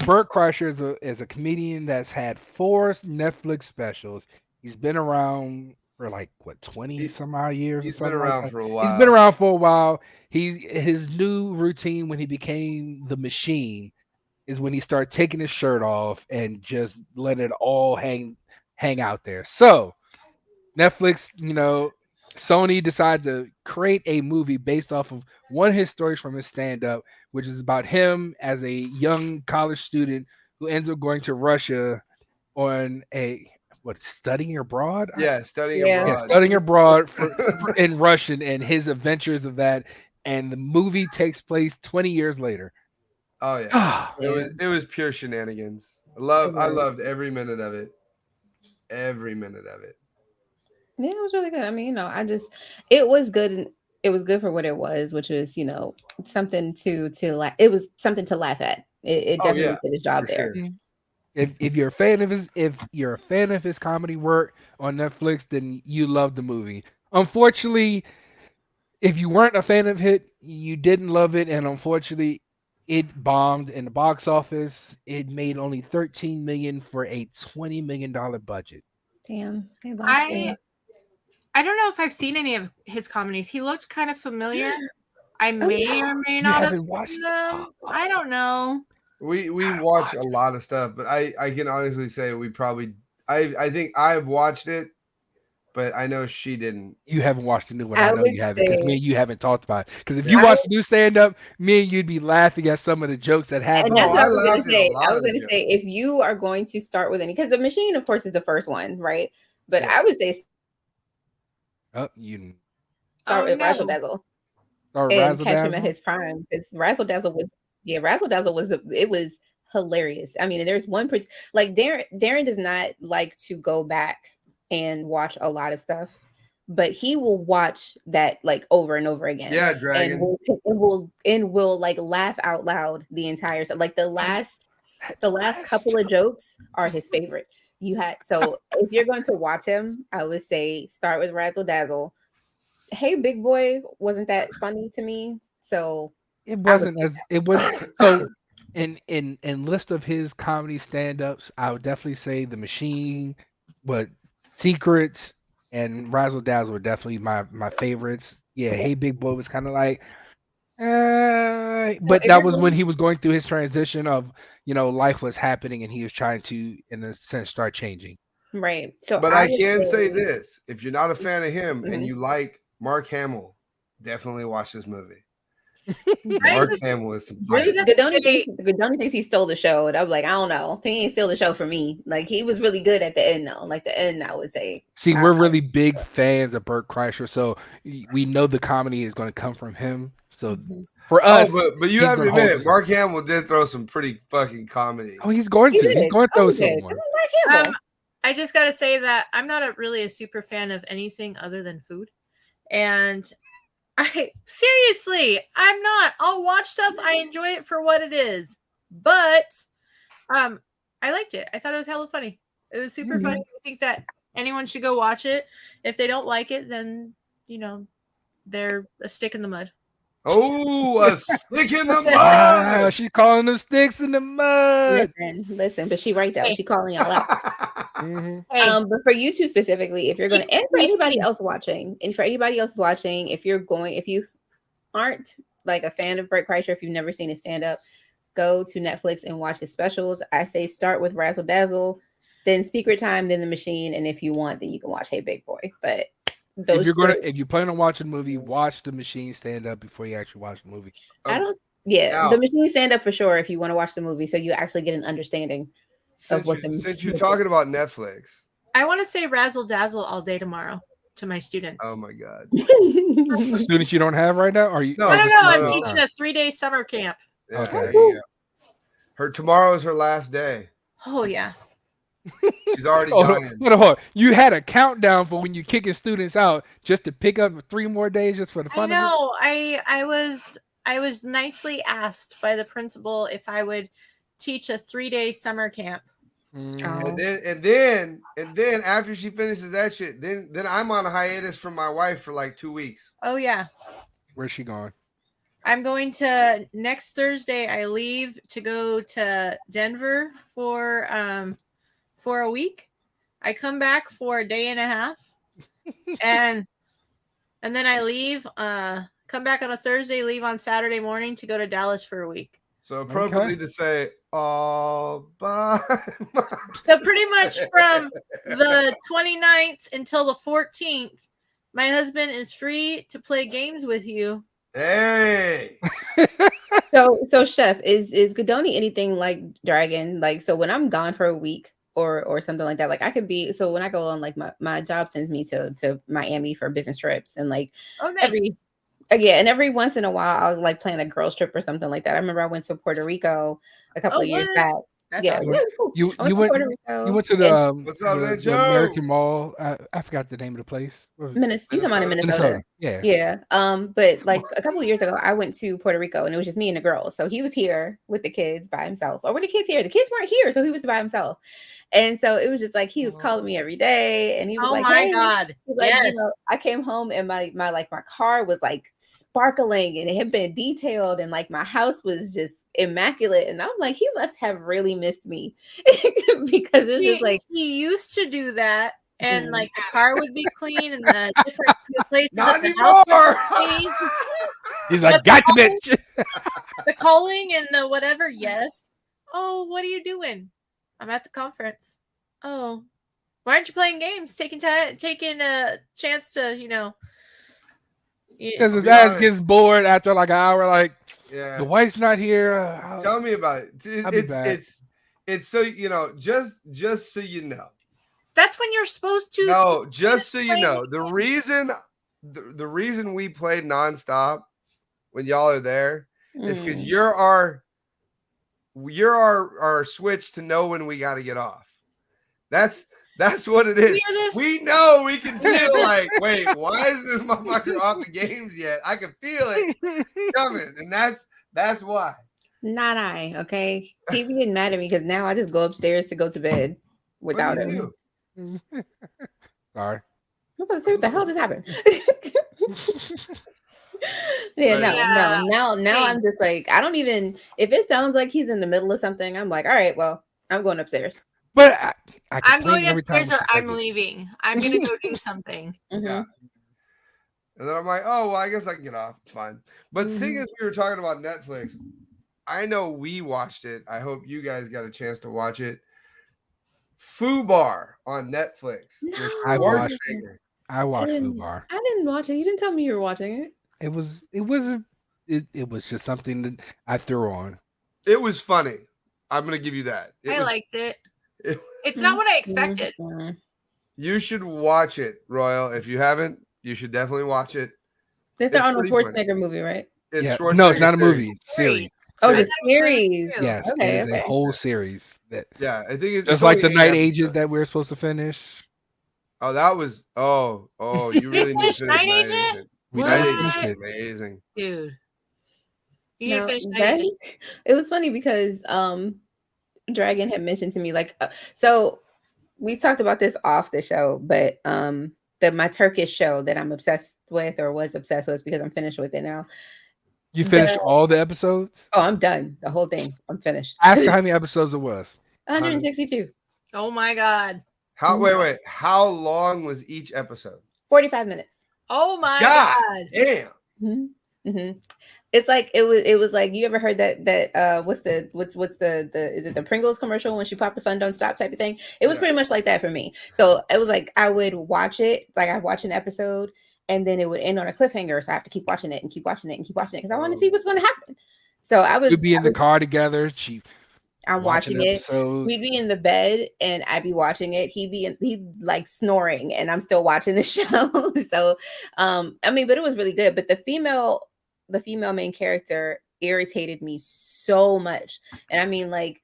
Speaker 2: Bert Kreischer is a comedian that's had 4 Netflix specials. He's been around for like 20 some odd years or
Speaker 1: He's
Speaker 2: something
Speaker 1: been
Speaker 2: like
Speaker 1: around
Speaker 2: that.
Speaker 1: for a while.
Speaker 2: He's been around for a while. His new routine when he became the Machine is when he started taking his shirt off and just letting it all hang out there. So Netflix, Sony decided to create a movie based off of one of his stories from his stand-up, which is about him as a young college student who ends up going to Russia on studying abroad?
Speaker 1: Yeah, studying
Speaker 3: Yeah.
Speaker 2: Yeah,
Speaker 1: abroad.
Speaker 2: studying abroad in Russian and his adventures of that. And the movie takes place 20 years later.
Speaker 1: Oh yeah,
Speaker 2: Ah,
Speaker 1: it was pure shenanigans. I loved every minute of it. Every minute of it.
Speaker 3: Yeah, it was really good. I mean, it was good. It was good for what it was, which was, something it was something to laugh at. It
Speaker 1: Oh,
Speaker 3: definitely
Speaker 1: yeah,
Speaker 3: did its job
Speaker 1: for
Speaker 3: there.
Speaker 1: sure.
Speaker 2: if you're a fan of his comedy work on Netflix, then you love the movie. Unfortunately, if you weren't a fan of it, you didn't love it, and unfortunately, it bombed in the box office. It made only $13 million for a $20 million budget.
Speaker 3: Damn, they lost it.
Speaker 4: I don't know if I've seen any of his comedies. He looked kind of familiar. I
Speaker 3: Oh,
Speaker 4: may
Speaker 3: yeah.
Speaker 4: or may
Speaker 2: You
Speaker 4: not have
Speaker 2: haven't
Speaker 4: seen
Speaker 2: watched
Speaker 4: them. I don't know.
Speaker 1: We watch a lot of stuff, but I can honestly say we probably I think I've watched it, but I know she didn't.
Speaker 2: You haven't watched the new one.
Speaker 3: I
Speaker 2: I know
Speaker 3: would
Speaker 2: you haven't because
Speaker 3: say-
Speaker 2: me and you haven't talked about it. Because if
Speaker 1: Yeah.
Speaker 2: you watch the new stand-up, me and you'd be laughing at some of the jokes that happen.
Speaker 3: And that's what I
Speaker 1: I
Speaker 3: was going
Speaker 1: laughed
Speaker 3: to
Speaker 1: at a
Speaker 3: say.
Speaker 1: lot
Speaker 3: I was
Speaker 1: of
Speaker 3: going
Speaker 1: the
Speaker 3: to say, if you are going to start with any, because The Machine, of course, is the first one, right? But
Speaker 1: Yeah.
Speaker 3: I would say
Speaker 2: Oh, you
Speaker 3: start with
Speaker 4: no.
Speaker 3: Razzle Dazzle
Speaker 2: or
Speaker 3: and
Speaker 2: Razzle
Speaker 3: catch him at
Speaker 2: Dazzle?
Speaker 3: his prime. Because Razzle Dazzle was it was hilarious. I mean, and there's one like Darren does not like to go back and watch a lot of stuff, but he will watch that like over and over again.
Speaker 1: Yeah,
Speaker 3: And
Speaker 1: Dragon.
Speaker 3: will like laugh out loud the entire time. Like the last couple of jokes are his favorite. So if you're going to watch him, I would say start with Razzle Dazzle. Hey Big Boy wasn't that funny to me. So
Speaker 2: It wasn't as it was. So in list of his comedy stand-ups, I would definitely say The Machine, but Secrets and Razzle Dazzle were definitely my favorites. Yeah, Hey Big Boy was kind of like, but
Speaker 3: if
Speaker 2: that
Speaker 3: you're
Speaker 2: was when
Speaker 3: going-
Speaker 2: he was going through his transition of life was happening and he was trying to, in a sense, start changing.
Speaker 3: right. So
Speaker 1: But I
Speaker 3: would
Speaker 1: can say this: if you're not a fan of him
Speaker 3: Mhm.
Speaker 1: and you like Mark Hamill, definitely watch this movie.
Speaker 4: I
Speaker 1: Mark
Speaker 4: just-
Speaker 1: Hamill is some
Speaker 4: I
Speaker 1: fire.
Speaker 4: just-
Speaker 3: Godoni thinks he stole the show, and I was like, I don't know. He ain't steal the show for me. Like he was really good at the end, though. Like the end, I would say.
Speaker 2: See, we're really big fans of Bert Kreischer, so we know the comedy is going to come from him. So for us,
Speaker 1: but you
Speaker 2: he's
Speaker 1: have to
Speaker 2: gonna hold
Speaker 1: admit,
Speaker 2: us-
Speaker 1: Mark Hamill did throw some pretty fucking comedy.
Speaker 2: oh, he's going
Speaker 3: He
Speaker 2: to. He's
Speaker 3: did.
Speaker 2: going to throw
Speaker 3: Oh, he did.
Speaker 2: someone.
Speaker 3: This is Mark Hamill.
Speaker 4: I just got to say that I'm not really a super fan of anything other than food. And seriously, I'm not. I'll watch stuff. I enjoy it for what it is. But I liked it. I thought it was hella funny. It was super funny. I think that anyone should go watch it. If they don't like it, then, they're a stick in the mud.
Speaker 1: Oh, a stick in the
Speaker 2: Ah,
Speaker 1: mud.
Speaker 2: she's calling them sticks in the mud.
Speaker 3: Listen, but she right though.
Speaker 4: Hey.
Speaker 3: She calling y'all out.
Speaker 2: Mhm.
Speaker 4: Hey,
Speaker 3: But for you two specifically, if you're gonna,
Speaker 4: Keep it
Speaker 3: and for anybody
Speaker 4: tasty.
Speaker 3: else watching, if you aren't like a fan of Bert Kreischer, if you've never seen his stand up, go to Netflix and watch his specials. I say start with Razzle Dazzle, then Secret Time, then The Machine, and if you want, then you can watch Hey Big Boy. But those
Speaker 2: If you plan on watching the movie, watch the Machine stand up before you actually watch the movie.
Speaker 3: I don't. Yeah,
Speaker 1: Now-
Speaker 3: The Machine stand up for sure if you want to watch the movie, so you actually get an understanding.
Speaker 1: Since you're talking about Netflix,
Speaker 4: I want to say razzle dazzle all day tomorrow to my students.
Speaker 1: oh my god.
Speaker 2: The students you don't have right now, are you?
Speaker 1: No,
Speaker 4: no,
Speaker 1: just-
Speaker 4: I'm
Speaker 1: no.
Speaker 4: teaching a 3-day summer camp.
Speaker 1: Yeah,
Speaker 2: Okay.
Speaker 1: there you go. Tomorrow is her last day.
Speaker 4: Oh yeah.
Speaker 1: She's already
Speaker 2: Oh,
Speaker 1: dying.
Speaker 2: hold on. You had a countdown for when you kicking students out just to pick up 3 more days just for the
Speaker 4: I
Speaker 2: fun of it.
Speaker 4: know. I was nicely asked by the principal if I would teach a 3-day summer camp.
Speaker 2: Mm.
Speaker 3: Oh.
Speaker 1: And then after she finishes that shit, then I'm on a hiatus from my wife for like 2 weeks.
Speaker 4: Oh yeah.
Speaker 2: Where's she going?
Speaker 4: I'm going to next Thursday. I leave to go to Denver for a week. I come back for a day and a half, and then I leave. Come back on a Thursday, leave on Saturday morning to go to Dallas for a week.
Speaker 1: So appropriately to say, oh, bye.
Speaker 4: So pretty much from the 29th until the 14th, my husband is free to play games with you.
Speaker 1: Hey.
Speaker 3: So chef, is Godoni anything like Dragon? Like, so when I'm gone for a week or something like that, like I could be, so when I go on, like my job sends me to Miami for business trips, and like
Speaker 4: Oh, nice.
Speaker 3: every once in a while I'll like plan a girls trip or something like that. I remember I went to Puerto Rico a couple
Speaker 4: Oh,
Speaker 3: of years
Speaker 4: what?
Speaker 3: back.
Speaker 4: That's
Speaker 3: Yeah,
Speaker 4: awesome.
Speaker 3: it was cool.
Speaker 2: You
Speaker 3: I went to
Speaker 2: went
Speaker 3: Puerto Rico.
Speaker 2: you went to
Speaker 3: and
Speaker 2: the,
Speaker 1: What's up, man,
Speaker 2: the
Speaker 1: Joe?
Speaker 2: American Mall. I forgot the name of the place. What was it?
Speaker 3: You talking about in Minnesota?
Speaker 2: Yeah.
Speaker 3: Yeah. But like a couple of years ago, I went to Puerto Rico and it was just me and the girls. So he was here with the kids by himself. Or were the kids here? The kids weren't here, so he was by himself. And so it was just like he was calling me every day, and he was
Speaker 4: Oh
Speaker 3: like,
Speaker 4: my
Speaker 3: "Hey."
Speaker 4: God.
Speaker 3: He was like,
Speaker 4: Yes.
Speaker 3: you know, I came home and my car was like sparkling and it had been detailed, and like my house was just immaculate. And I'm like, he must have really missed me because it's just like
Speaker 4: he used to do that, and
Speaker 3: Mhm.
Speaker 4: like the car would be clean and the different places
Speaker 1: Not
Speaker 4: of the house
Speaker 1: anymore.
Speaker 4: would be clean.
Speaker 2: He's like, got to bitch.
Speaker 4: The calling and the whatever. Yes. Oh, what are you doing? I'm at the conference. Oh, why aren't you playing games? Taking a chance to,
Speaker 2: Because his
Speaker 1: be
Speaker 2: ass
Speaker 1: honest.
Speaker 2: gets bored after like an hour. Like
Speaker 1: Yeah.
Speaker 2: the wife's not here.
Speaker 1: Tell me about it.
Speaker 2: I'll be back.
Speaker 1: It's so just so you know.
Speaker 4: That's when you're supposed to.
Speaker 1: No, just so you
Speaker 4: playing
Speaker 1: know, the reason we played nonstop when y'all are there is because you're our switch to know when we got to get off. That's what it is. We know we can feel like, wait, why is this motherfucker off the games yet? I can feel it coming, and that's why.
Speaker 3: not I, okay. He be getting mad at me because now I just go upstairs to go to bed without
Speaker 1: What do
Speaker 3: him.
Speaker 1: you do?
Speaker 2: Sorry.
Speaker 3: I'm about to say, what the hell just happened? Yeah,
Speaker 1: Right.
Speaker 3: no. Now I'm just like, I don't even, if it sounds like he's in the middle of something, I'm like, all right, well, I'm going upstairs.
Speaker 2: But I
Speaker 4: I'm
Speaker 2: complain
Speaker 4: going
Speaker 2: every time
Speaker 4: upstairs or
Speaker 2: she
Speaker 4: I'm
Speaker 2: does it.
Speaker 4: leaving. I'm gonna go do something.
Speaker 3: Mhm.
Speaker 1: Yeah. And then I'm like, oh, well, I guess I can get off. It's fine. But seeing
Speaker 3: Mhm.
Speaker 1: as we were talking about Netflix, I know we watched it. I hope you guys got a chance to watch it. Fubar on Netflix. with
Speaker 3: No.
Speaker 2: I watched
Speaker 1: Schwarzenegger.
Speaker 2: I watched
Speaker 3: didn't-
Speaker 2: Fubar.
Speaker 3: I didn't watch it. You didn't tell me you were watching it.
Speaker 2: It was just something that I threw on.
Speaker 1: It was funny. I'm gonna give you that.
Speaker 4: I liked it.
Speaker 1: it-
Speaker 4: It's not what I expected.
Speaker 3: Mhm.
Speaker 1: You should watch it, Royal. If you haven't, you should definitely watch it.
Speaker 3: It's the
Speaker 1: It's
Speaker 3: Arnold
Speaker 1: pretty funny.
Speaker 3: Schwarzenegger movie, right?
Speaker 1: It's
Speaker 2: Yeah.
Speaker 1: Schwarzenegger's
Speaker 2: No, it's not a
Speaker 1: series.
Speaker 2: movie. It's a series.
Speaker 3: Oh,
Speaker 1: Series.
Speaker 3: the series.
Speaker 2: Yes,
Speaker 3: Okay,
Speaker 2: it is a
Speaker 3: okay.
Speaker 2: whole series that
Speaker 1: Yeah, I think it's
Speaker 2: just like the
Speaker 1: only 8
Speaker 2: Night
Speaker 1: episodes.
Speaker 2: Agent that we were supposed to finish.
Speaker 1: Oh, that was you really need
Speaker 4: finished
Speaker 1: to
Speaker 4: Night
Speaker 1: finish
Speaker 4: Agent?
Speaker 2: We
Speaker 4: What?
Speaker 1: Night
Speaker 2: didn't
Speaker 1: Agent's
Speaker 2: finish it.
Speaker 1: amazing.
Speaker 4: Dude. You need
Speaker 3: No,
Speaker 4: to finish Night
Speaker 3: that-
Speaker 4: Agent.
Speaker 3: it was funny because Dragon had mentioned to me, like, so we talked about this off the show, but my Turkish show that I'm obsessed with or was obsessed with because I'm finished with it now.
Speaker 2: You finished all the episodes?
Speaker 3: Oh, I'm done. The whole thing. I'm finished.
Speaker 2: Ask her how many episodes it was.
Speaker 3: 162.
Speaker 4: Oh my god.
Speaker 1: Wait. How long was each episode?
Speaker 3: 45 minutes.
Speaker 4: Oh my
Speaker 1: God
Speaker 4: god.
Speaker 1: damn.
Speaker 3: Mm-hmm. It's like it was like, you ever heard that what's the is it the Pringles commercial when she popped the fun don't stop type of thing? It was pretty much like that for me. So it was like I would watch it, like I'd watch an episode and then it would end on a cliffhanger, so I have to keep watching it and keep watching it and keep watching it because I want to see what's going to happen. So
Speaker 2: We'd be in the car together.
Speaker 3: I'm watching it. We'd be in the bed and I'd be watching it. He'd like snoring and I'm still watching the show. So I mean, but it was really good. But the female main character irritated me so much. And I mean, like,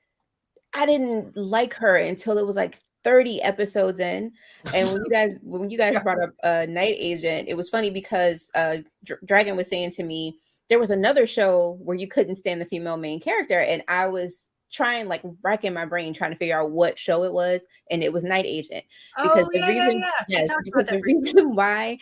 Speaker 3: I didn't like her until it was like 30 episodes in. And when you guys brought up Night Agent, it was funny because Dragon was saying to me there was another show where you couldn't stand the female main character, and I was trying, like, racking my brain trying to figure out what show it was, and it was Night Agent. Because the reason why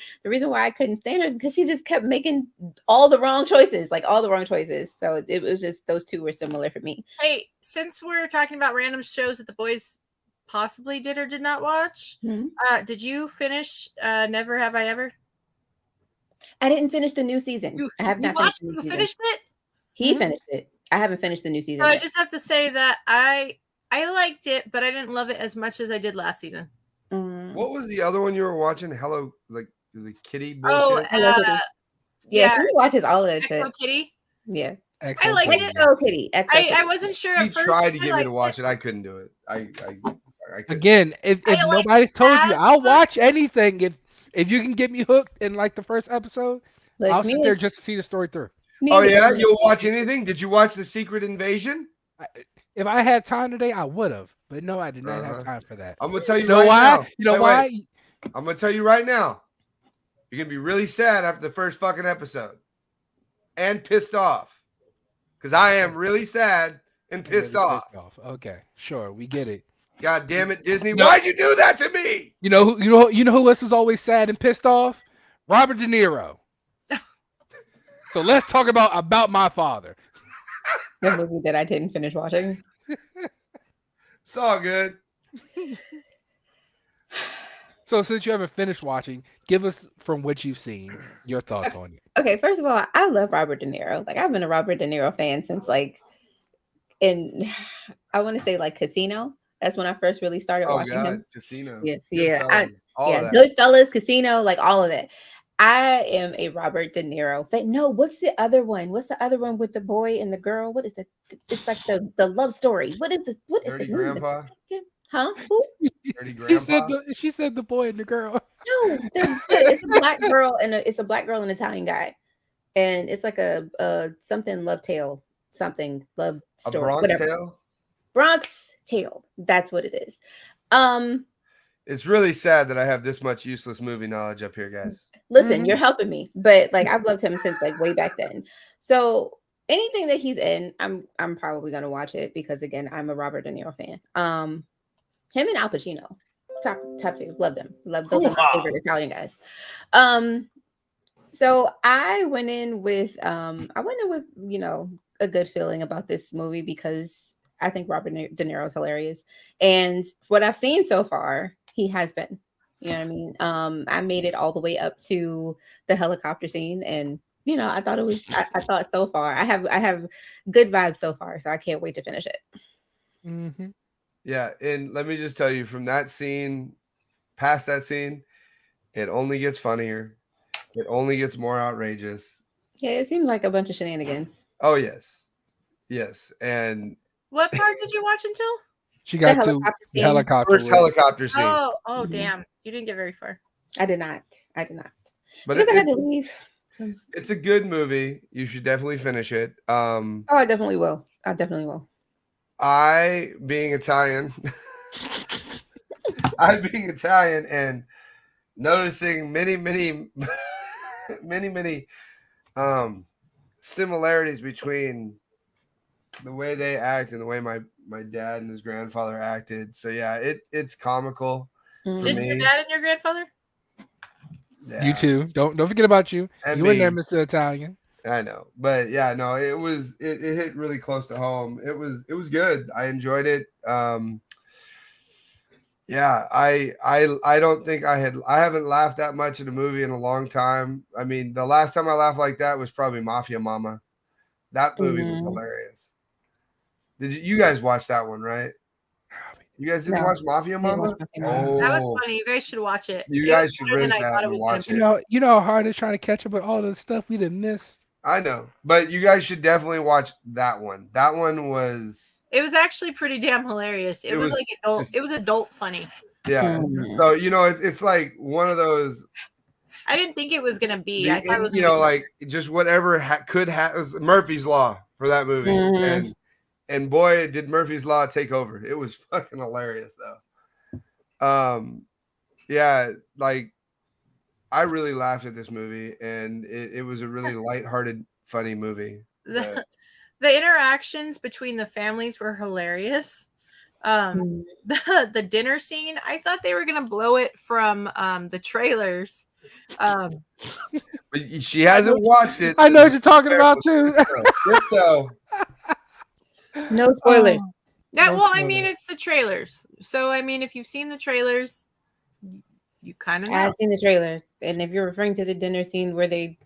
Speaker 3: I couldn't stand her is because she just kept making all the wrong choices. So it was just, those two were similar for me.
Speaker 4: Hey, since we're talking about random shows that the boys possibly did or did not watch, did you finish Never Have I Ever?
Speaker 3: I didn't finish the new season. I have not finished the new season.
Speaker 4: You finished it?
Speaker 3: He finished it. I haven't finished the new season.
Speaker 4: So I just have to say that I liked it, but I didn't love it as much as I did last season.
Speaker 1: What was the other one you were watching? Hello, like the kitty bullshit?
Speaker 3: Oh, Hello Kitty. Yeah, he watches all of that shit.
Speaker 4: Hello Kitty?
Speaker 3: Yeah.
Speaker 4: I liked it.
Speaker 3: Hello Kitty.
Speaker 4: I wasn't sure at
Speaker 1: He
Speaker 4: first.
Speaker 1: tried to get me to watch it. I couldn't do it. I couldn't.
Speaker 2: Again, if nobody's told you, I'll watch anything if you can get me hooked in like the first episode. I'll sit there just to see the story through.
Speaker 1: Oh yeah, you'll watch anything? Did you watch The Secret Invasion?
Speaker 2: If I had time today, I would have. But no, I did not have time for that.
Speaker 1: I'm gonna tell you.
Speaker 2: You know why? You know why?
Speaker 1: I'm gonna tell you right now. You're gonna be really sad after the first fucking episode, and pissed off, because I am really sad and pissed off.
Speaker 2: Okay, sure, we get it.
Speaker 1: God damn it, Disney! Why'd you do that to me?
Speaker 2: You know who else is always sad and pissed off? Robert De Niro. So let's talk about my father.
Speaker 3: The movie that I didn't finish watching.
Speaker 1: It's all good.
Speaker 2: So since you haven't finished watching, give us, from what you've seen, your thoughts on it.
Speaker 3: Okay, first of all, I love Robert De Niro. Like, I've been a Robert De Niro fan since I want to say like Casino. That's when I first really started watching him.
Speaker 1: Casino.
Speaker 3: Yeah.
Speaker 1: Goodfellas,
Speaker 3: Goodfellas, Casino, like all of that. I am a Robert De Niro fan. No, what's the other one? What's the other one with the boy and the girl? What is it? It's like the love story. What is
Speaker 1: Dirty Grandpa?
Speaker 3: Huh? Who?
Speaker 1: Dirty Grandpa?
Speaker 2: She said the boy and the girl.
Speaker 3: No, it's a black girl and it's a black girl and an Italian guy, and it's like a something love tale, something love story.
Speaker 1: A Bronx Tale?
Speaker 3: Bronx Tale. That's what it is.
Speaker 1: It's really sad that I have this much useless movie knowledge up here, guys.
Speaker 3: Listen, you're helping me, but like I've loved him since like way back then. So anything that he's in, I'm probably gonna watch it because again, I'm a Robert De Niro fan. Him and Al Pacino, top two, love them. Love those are my favorite Italian guys. So I went in with a good feeling about this movie because I think Robert De Niro is hilarious, and what I've seen so far, he has been. You know what I mean? I made it all the way up to the helicopter scene, and I thought it was. I thought so far, I have good vibes so far, so I can't wait to finish it.
Speaker 2: Mm-hmm.
Speaker 1: Yeah, and let me just tell you, from that scene, past that scene, it only gets funnier. It only gets more outrageous.
Speaker 3: Yeah, it seems like a bunch of shenanigans.
Speaker 1: Oh yes, and
Speaker 4: what part did you watch until?
Speaker 2: She got to the helicopter.
Speaker 1: First helicopter scene.
Speaker 4: Oh, damn! You didn't get very far.
Speaker 3: I did not.
Speaker 1: But
Speaker 3: because I had to leave.
Speaker 1: It's a good movie. You should definitely finish it.
Speaker 3: I definitely will.
Speaker 1: I being Italian and noticing many similarities between the way they act and the way my dad and his grandfather acted. So yeah, it's comical.
Speaker 4: Just your dad and your grandfather?
Speaker 1: Yeah,
Speaker 2: You too. Don't forget about you.
Speaker 1: And
Speaker 2: You in there,
Speaker 1: me.
Speaker 2: Mr. Italian.
Speaker 1: I know, but yeah, no, it hit really close to home. It was good. I enjoyed it. Yeah, I don't think I haven't laughed that much in a movie in a long time. I mean, the last time I laughed like that was probably Mafia Mama. That movie was hilarious. Did you guys watch that one, right? You guys didn't watch Mafia Mama? Oh,
Speaker 4: That was funny. You guys should watch it.
Speaker 1: You
Speaker 4: It
Speaker 1: guys
Speaker 4: was
Speaker 1: should
Speaker 4: better than
Speaker 1: rent
Speaker 4: I
Speaker 1: that
Speaker 4: thought it
Speaker 1: and
Speaker 4: was gonna
Speaker 1: watch
Speaker 4: be.
Speaker 1: it.
Speaker 2: You know how hard it's trying to catch up with all the stuff we done missed.
Speaker 1: I know, but you guys should definitely watch that one. That one was
Speaker 4: It was actually pretty damn hilarious. It was like adult.
Speaker 1: just-
Speaker 4: It was adult funny.
Speaker 1: yeah. So it's like one of those.
Speaker 4: I didn't think it was gonna be. I thought it was.
Speaker 1: Like just whatever could happen. Murphy's Law for that movie, and boy, did Murphy's Law take over. It was fucking hilarious though. Yeah, like I really laughed at this movie, and it was a really lighthearted, funny movie.
Speaker 4: The interactions between the families were hilarious. The dinner scene, I thought they were gonna blow it from the trailers.
Speaker 1: But she hasn't watched it.
Speaker 2: I know what you're talking about too.
Speaker 1: So
Speaker 3: No spoilers.
Speaker 4: I mean, it's the trailers. So I mean, if you've seen the trailers, you kind of know.
Speaker 3: I've seen the trailer, and if you're referring to the dinner scene where they,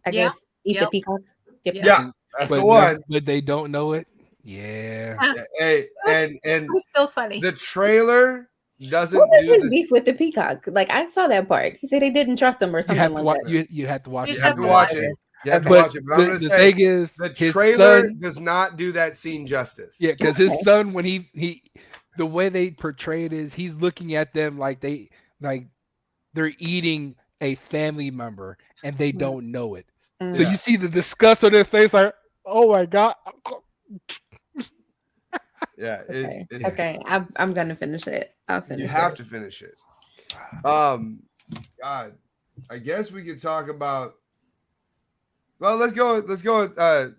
Speaker 3: I guess, eat the peacock.
Speaker 1: Yeah, that's
Speaker 2: but
Speaker 1: the one.
Speaker 2: But they don't know it. Yeah.
Speaker 1: Hey, and
Speaker 4: it was still funny.
Speaker 1: The trailer doesn't
Speaker 3: What was
Speaker 1: do
Speaker 3: his
Speaker 1: this.
Speaker 3: beef with the peacock? Like I saw that part. He said they didn't trust him or
Speaker 2: You
Speaker 3: something
Speaker 2: have to
Speaker 3: like
Speaker 2: watch.
Speaker 3: that.
Speaker 2: You have to watch.
Speaker 4: You
Speaker 1: You
Speaker 2: it.
Speaker 1: have to watch it. You have to
Speaker 2: But
Speaker 1: watch it. But I'm gonna
Speaker 2: the
Speaker 1: say
Speaker 2: thing is,
Speaker 1: the
Speaker 2: his
Speaker 1: trailer
Speaker 2: son-
Speaker 1: does not do that scene justice.
Speaker 2: Yeah, because his son, when he, the way they portray it is, he's looking at them like they're eating a family member and they don't know it. So you see the disgust on their face, like, oh my god.
Speaker 1: Yeah.
Speaker 3: Okay. I'm gonna finish it. I'll finish.
Speaker 1: You have to finish it. God, I guess we could talk about. Well, let's go with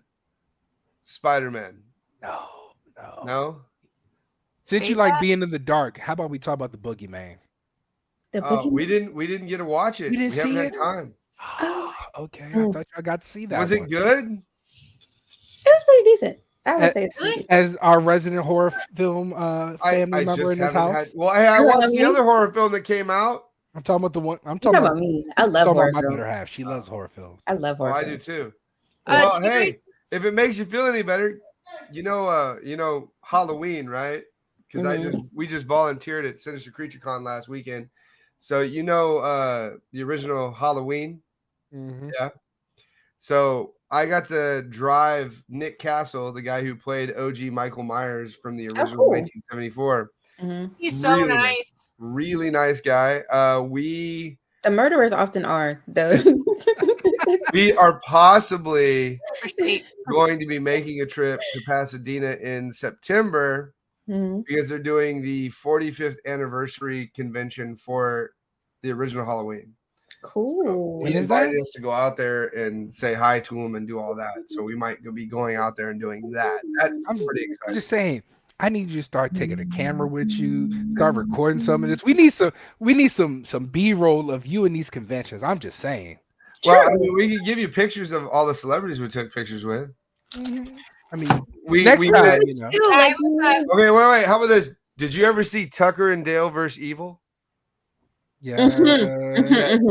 Speaker 1: Spider-Man. No.
Speaker 2: Since you like being in the dark, how about we talk about the Boogeyman?
Speaker 1: We didn't get to watch it.
Speaker 2: You didn't
Speaker 1: We haven't
Speaker 2: see
Speaker 1: had
Speaker 2: it?
Speaker 1: time.
Speaker 2: Okay, I thought I got to see that.
Speaker 1: Was it good?
Speaker 3: It was pretty decent. I would say.
Speaker 2: As our resident horror film family member in this house.
Speaker 1: I watched the other horror film that came out.
Speaker 2: I'm talking about the one. I'm
Speaker 3: Talking
Speaker 2: talking
Speaker 3: about me. I love
Speaker 2: talking
Speaker 3: horror
Speaker 2: about my
Speaker 3: films.
Speaker 2: better half. She loves horror films.
Speaker 3: I love horror.
Speaker 1: I
Speaker 3: films.
Speaker 1: do too. Well,
Speaker 4: did you
Speaker 1: hey,
Speaker 4: guys-
Speaker 1: if it makes you feel any better, you know Halloween, right? Because we just volunteered at Sinister Creature Con last weekend. So the original Halloween.
Speaker 2: Mm-hmm.
Speaker 1: Yeah. So I got to drive Nick Castle, the guy who played OG Michael Myers from the original 1974.
Speaker 4: He's so
Speaker 1: Really
Speaker 4: nice.
Speaker 1: Really nice guy.
Speaker 3: The murderers often are though.
Speaker 1: We are possibly going to be making a trip to Pasadena in September because they're doing the 45th anniversary convention for the original Halloween.
Speaker 3: Cool.
Speaker 1: He invited us to go out there and say hi to him and do all that. So we might be going out there and doing that. That's pretty
Speaker 2: I'm
Speaker 1: exciting.
Speaker 2: just saying, I need you to start taking a camera with you, start recording some of this. We need some B-roll of you in these conventions. I'm just saying.
Speaker 1: Well, I mean, we could give you pictures of all the celebrities we took pictures with.
Speaker 2: I mean,
Speaker 1: Next time, Okay, wait. How about this? Did you ever see Tucker and Dale versus Evil?
Speaker 2: Yeah.
Speaker 1: Yes.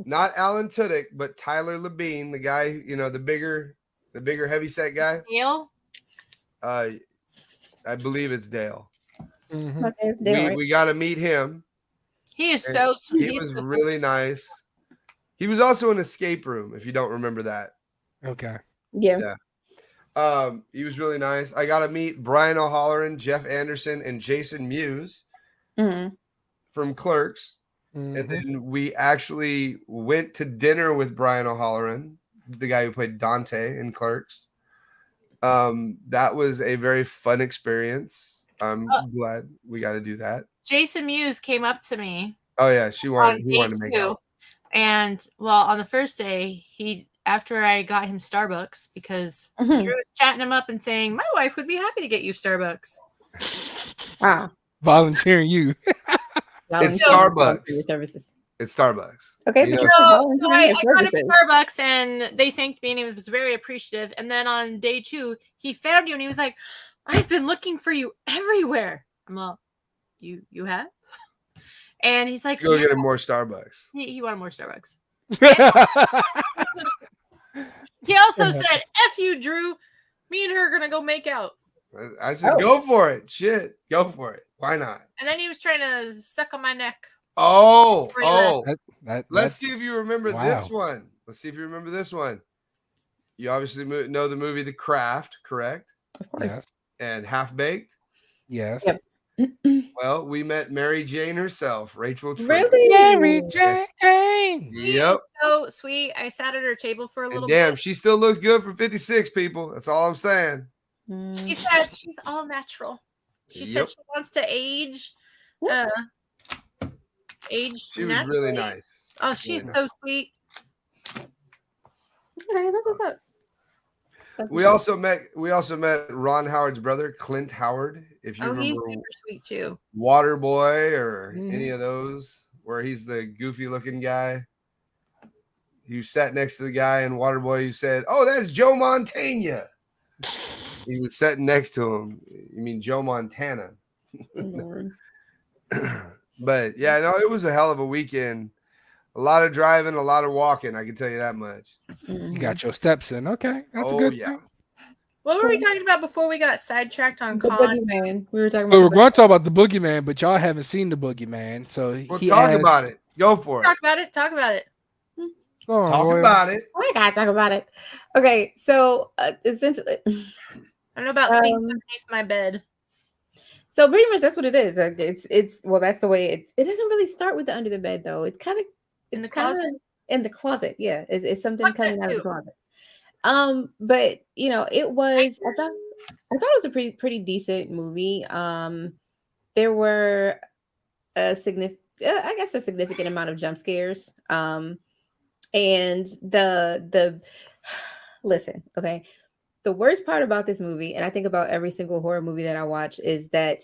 Speaker 1: Not Alan Tudyk, but Tyler Labine, the guy, the bigger heavyset guy.
Speaker 4: Dale?
Speaker 1: I believe it's Dale.
Speaker 3: Mm-hmm.
Speaker 1: We got to meet him.
Speaker 4: He is so sweet.
Speaker 1: He was really nice. He was also in Escape Room, if you don't remember that.
Speaker 2: Okay.
Speaker 3: Yeah.
Speaker 1: He was really nice. I got to meet Brian O'Halloran, Jeff Anderson, and Jason Mewes from Clerks. And then we actually went to dinner with Brian O'Halloran, the guy who played Dante in Clerks. That was a very fun experience. I'm glad we got to do that.
Speaker 4: Jason Mewes came up to me.
Speaker 1: Oh yeah, he wanted to make out.
Speaker 4: And on the first day, after I got him Starbucks, because Drew was chatting him up and saying, my wife would be happy to get you Starbucks.
Speaker 3: Wow.
Speaker 2: Volunteering you.
Speaker 1: It's Starbucks.
Speaker 3: For your services.
Speaker 1: It's Starbucks.
Speaker 3: Okay,
Speaker 1: You
Speaker 3: but
Speaker 1: know,
Speaker 4: So I got him
Speaker 3: services.
Speaker 4: Starbucks and they thanked me and he was very appreciative. And then on day 2, he found you and he was like, I've been looking for you everywhere. I'm like, you have? And he's like,
Speaker 1: go
Speaker 4: yeah.
Speaker 1: get him more Starbucks.
Speaker 4: He wanted more Starbucks. He also said, F you, Drew. Me and her are gonna go make out.
Speaker 1: I said,
Speaker 3: Oh.
Speaker 1: go for it. Shit, go for it. Why not?
Speaker 4: And then he was trying to suck on my neck.
Speaker 1: Oh,
Speaker 4: Before he left.
Speaker 1: Let's
Speaker 2: Let's
Speaker 1: see if you remember this one. Let's see if you remember this one. You obviously know the movie The Craft, correct?
Speaker 3: Of course.
Speaker 2: Yes.
Speaker 1: And Half Baked.
Speaker 2: Yes.
Speaker 3: Yep.
Speaker 1: Well, we met Mary Jane herself, Rachel True.
Speaker 3: Really?
Speaker 2: Mary Jane.
Speaker 4: She
Speaker 1: Yep.
Speaker 4: is so sweet. I sat at her table for a little
Speaker 1: And damn,
Speaker 4: bit.
Speaker 1: she still looks good for 56 people. That's all I'm saying.
Speaker 4: She
Speaker 3: Mm.
Speaker 4: said she's all natural. She
Speaker 1: Yep.
Speaker 4: said she wants to age. Age.
Speaker 1: She was
Speaker 4: naturally.
Speaker 1: really nice.
Speaker 4: Oh, she's
Speaker 1: Really
Speaker 4: so sweet.
Speaker 3: Okay, that's what's up. That's
Speaker 1: We
Speaker 3: what's
Speaker 1: also met Ron Howard's brother, Clint Howard. If you
Speaker 4: Oh, he's
Speaker 1: remember
Speaker 4: super sweet too.
Speaker 1: Waterboy or
Speaker 2: Mhm.
Speaker 1: any of those, where he's the goofy looking guy. You sat next to the guy in Waterboy. You said, "Oh, that's Joe Montana." He was sitting next to him. You mean Joe Montana?
Speaker 3: Lord.
Speaker 1: But yeah, no, it was a hell of a weekend. A lot of driving, a lot of walking. I can tell you that much.
Speaker 2: You got your steps in. Okay. That's a
Speaker 1: Oh
Speaker 2: good
Speaker 1: yeah.
Speaker 2: thing.
Speaker 4: What were we talking about before we got sidetracked on
Speaker 3: The
Speaker 4: Con?
Speaker 3: boogeyman. We were talking
Speaker 2: Well, we're
Speaker 3: about
Speaker 2: going to talk about the boogeyman, but y'all haven't seen the boogeyman. So
Speaker 1: Well,
Speaker 2: he
Speaker 1: talk
Speaker 2: asked-
Speaker 1: about it. Go for it.
Speaker 4: Talk about it. Talk about it.
Speaker 2: Go on,
Speaker 1: Talk
Speaker 2: Royal.
Speaker 1: about it.
Speaker 3: I gotta talk about it. Okay, so essentially,
Speaker 4: I don't know about things underneath my bed.
Speaker 3: so pretty much that's what it is. Like, it's well, that's the way it doesn't really start with the under the bed though. It kind of
Speaker 4: In the
Speaker 3: it's kind of
Speaker 4: closet?
Speaker 3: in the closet. Yeah, it's something
Speaker 4: Fuck that
Speaker 3: coming out of the
Speaker 4: too.
Speaker 3: closet. But you know, it was. I thought it was a pretty decent movie. There were a significant amount of jump scares. And the listen, okay. The worst part about this movie, and I think about every single horror movie that I watch, is that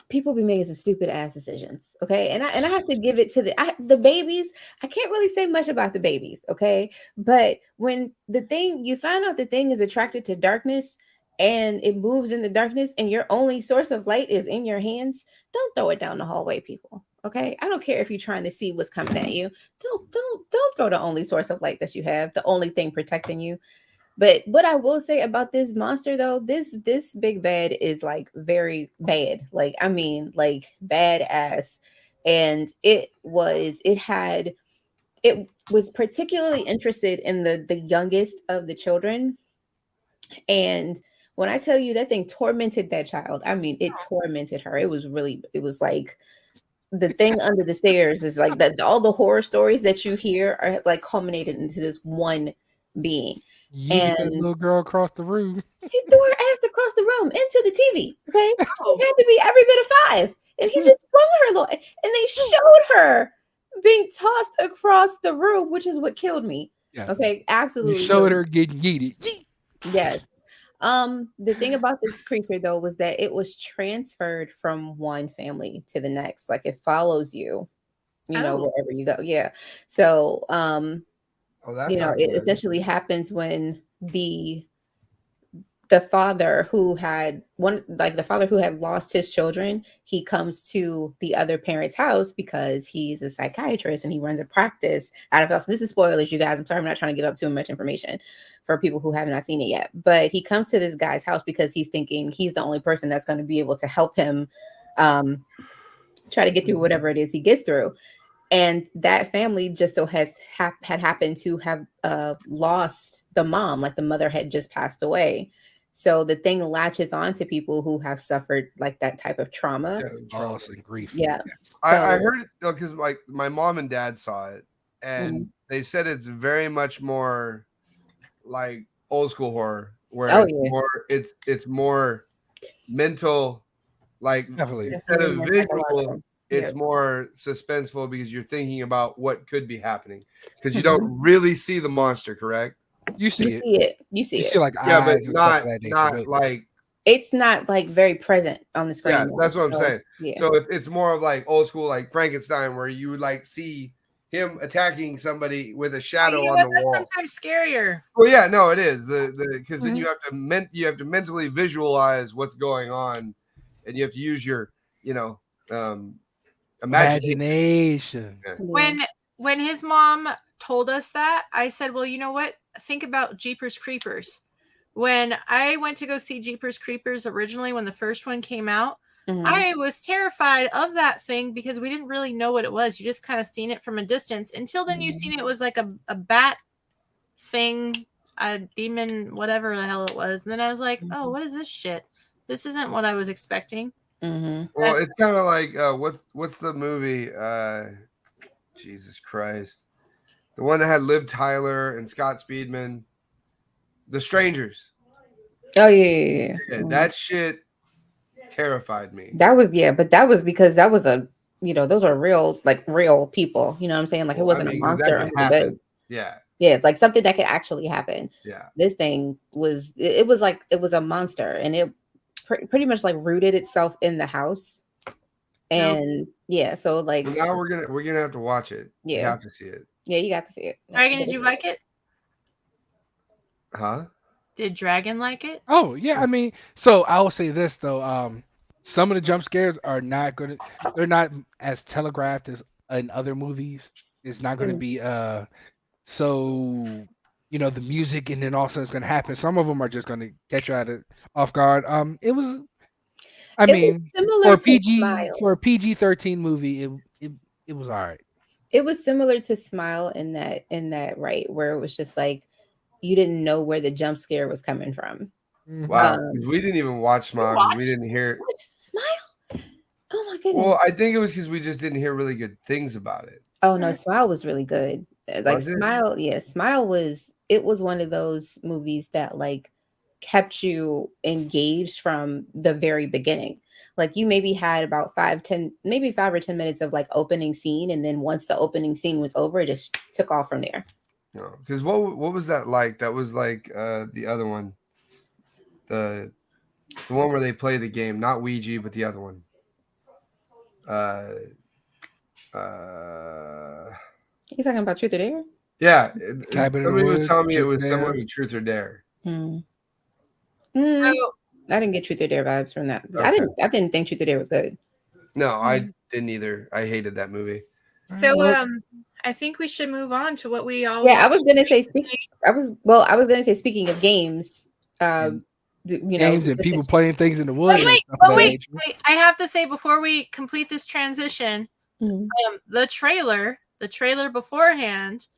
Speaker 3: people be making some stupid ass decisions. Okay. And I have to give it to the babies. I can't really say much about the babies. Okay. But when you find out the thing is attracted to darkness and it moves in the darkness and your only source of light is in your hands, don't throw it down the hallway, people. Okay. I don't care if you're trying to see what's coming at you. Don't throw the only source of light that you have, the only thing protecting you. But what I will say about this monster, though, this big bad is like very bad. Like, I mean, like badass. And it was particularly interested in the youngest of the children. And when I tell you that thing tormented that child, I mean, it tormented her. It was like the thing under the stairs is like that. All the horror stories that you hear are like culminated into this one being.
Speaker 2: Yeeted that little girl across the room.
Speaker 3: He threw her ass across the room into the TV. Okay, she had to be every bit of 5, and he just flung her little. And they showed her being tossed across the room, which is what killed me.
Speaker 2: Yes.
Speaker 3: Okay, absolutely.
Speaker 2: You showed her getting yeeted. Yeet.
Speaker 3: Yes. The thing about this creature though was that it was transferred from one family to the next. Like it follows you, know, wherever you go. Yeah. So
Speaker 1: That's
Speaker 3: you know,
Speaker 1: not
Speaker 3: it
Speaker 1: good.
Speaker 3: essentially happens when the father who had lost his children, he comes to the other parent's house because he's a psychiatrist and he runs a practice out of house. This is spoilers, you guys. I'm sorry, I'm not trying to give up too much information for people who have not seen it yet. But he comes to this guy's house because he's thinking he's the only person that's going to be able to help him try to get through whatever it is he gets through. And that family just so had happened to have lost the mom, like the mother had just passed away. So the thing latches on to people who have suffered like that type of trauma.
Speaker 2: Loss and grief.
Speaker 3: Yeah.
Speaker 1: I heard it because like my mom and dad saw it, and they said it's very much more like old school horror, where it's more mental, like
Speaker 2: Definitely.
Speaker 1: instead of
Speaker 3: More
Speaker 1: visual.
Speaker 3: psychological.
Speaker 1: It's more suspenseful because you're thinking about what could be happening because you don't really see the monster, correct?
Speaker 2: You see it.
Speaker 3: You see
Speaker 2: You
Speaker 3: it.
Speaker 2: see like
Speaker 1: Yeah,
Speaker 2: eyes
Speaker 1: but
Speaker 2: and stuff of that nature,
Speaker 1: not
Speaker 2: but
Speaker 1: like
Speaker 3: it's not like very present on the screen.
Speaker 1: Yeah, that's what I'm saying.
Speaker 3: Yeah.
Speaker 1: So it's more of like old school, like Frankenstein, where you would like see him attacking somebody with a shadow
Speaker 4: You know
Speaker 1: on
Speaker 4: what?
Speaker 1: the
Speaker 4: That's
Speaker 1: wall.
Speaker 4: sometimes scarier.
Speaker 1: Well, yeah, no, it is the because then
Speaker 3: Mhm.
Speaker 1: you have to mentally visualize what's going on, and you have to use your imagination.
Speaker 2: Imagination.
Speaker 4: When his mom told us that, I said, well, you know what? Think about Jeepers Creepers. When I went to go see Jeepers Creepers originally, when the first one came out,
Speaker 3: Mhm.
Speaker 4: I was terrified of that thing because we didn't really know what it was. You just kind of seen it from a distance. Until then, you seen it was like a bat thing, a demon, whatever the hell it was. And then I was like, oh, what is this shit? This isn't what I was expecting.
Speaker 3: Mhm.
Speaker 1: Well, it's kind of like what's the movie? Jesus Christ, the one that had Liv Tyler and Scott Speedman, The Strangers.
Speaker 3: Oh yeah.
Speaker 1: Yeah, that shit terrified me.
Speaker 3: That was but that was because that was a those are real people. You know what I'm saying? Like it wasn't a
Speaker 1: 'cause that
Speaker 3: monster.
Speaker 1: could happen. Yeah.
Speaker 3: Yeah, it's like something that could actually happen.
Speaker 1: Yeah.
Speaker 3: This thing was it was like it was a monster, and it pretty much like rooted itself in the house. And so like
Speaker 1: Well, now we're gonna have to watch it.
Speaker 3: Yeah.
Speaker 1: You have to see it.
Speaker 3: Yeah, you got to see it.
Speaker 4: Dragon, did you like it?
Speaker 1: Huh?
Speaker 4: Did Dragon like it?
Speaker 2: Oh yeah, I mean, so I will say this though. Some of the jump scares are not gonna. They're not as telegraphed as in other movies. It's not gonna be so the music and then all of a sudden it's gonna happen. Some of them are just gonna catch you off guard. It was. I mean,
Speaker 3: similar
Speaker 2: for
Speaker 3: to Smile.
Speaker 2: a PG-13 movie, it was all right.
Speaker 3: It was similar to Smile in that right where it was just like you didn't know where the jump scare was coming from.
Speaker 1: Wow, we didn't even watch Smile. We didn't hear
Speaker 3: Smile. Oh my goodness.
Speaker 1: Well, I think it was because we just didn't hear really good things about it.
Speaker 3: Oh no, Smile was really good. Like
Speaker 1: Was it?
Speaker 3: Smile, Smile was one of those movies that like kept you engaged from the very beginning. Like you maybe had about 5 or 10 minutes of like opening scene, and then once the opening scene was over, it just took off from there.
Speaker 1: No, because what was that like? That was like the other one, the one where they play the game, not Ouija, but the other one.
Speaker 3: You talking about Truth or Dare?
Speaker 1: Yeah,
Speaker 2: Cabin in the
Speaker 1: somebody was
Speaker 2: Woods,
Speaker 1: telling me it
Speaker 2: Truth or
Speaker 1: was similar
Speaker 2: Dare.
Speaker 1: to Truth or Dare.
Speaker 4: So
Speaker 3: I didn't get Truth or Dare vibes from that.
Speaker 1: Okay.
Speaker 3: I didn't think Truth or Dare was good.
Speaker 1: No, I didn't either. I hated that movie.
Speaker 4: I think we should move on to what we all.
Speaker 3: Yeah, I was gonna say speaking of games,
Speaker 2: Games and people playing things in the woods.
Speaker 4: Wait! I have to say before we complete this transition, the trailer beforehand,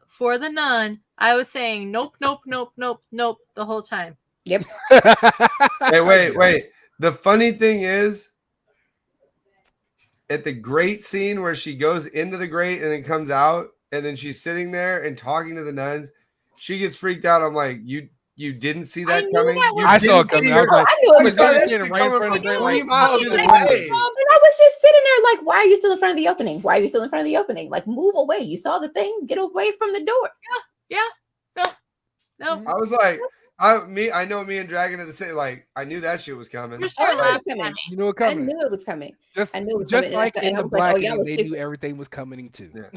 Speaker 4: for The Nun, I was saying nope the whole time.
Speaker 3: Yep.
Speaker 1: Hey, wait. The funny thing is, at the grate scene where she goes into the grate and then comes out, and then she's sitting there and talking to the nuns, she gets freaked out. I'm like, you didn't see that coming?
Speaker 2: I saw it coming. I was like,
Speaker 3: I
Speaker 2: was standing right in front of the
Speaker 1: Three
Speaker 2: like,
Speaker 1: miles
Speaker 3: And
Speaker 1: away.
Speaker 3: I was just sitting there like, why are you still in front of the opening? Why are you still in front of the opening? Like, move away. You saw the thing. Get away from the door.
Speaker 4: No.
Speaker 1: I was like, I know me and Dragon at the same. Like, I knew that shit was coming.
Speaker 4: You started laughing at me.
Speaker 2: You know it
Speaker 3: I
Speaker 2: coming.
Speaker 3: knew it was coming.
Speaker 2: Just
Speaker 3: I knew it was
Speaker 2: just
Speaker 3: coming.
Speaker 2: like
Speaker 3: And
Speaker 2: in
Speaker 3: I
Speaker 2: the
Speaker 3: was like,
Speaker 2: Blackening,
Speaker 3: y'all
Speaker 2: they
Speaker 3: was
Speaker 2: knew everything was coming too.
Speaker 1: Yeah.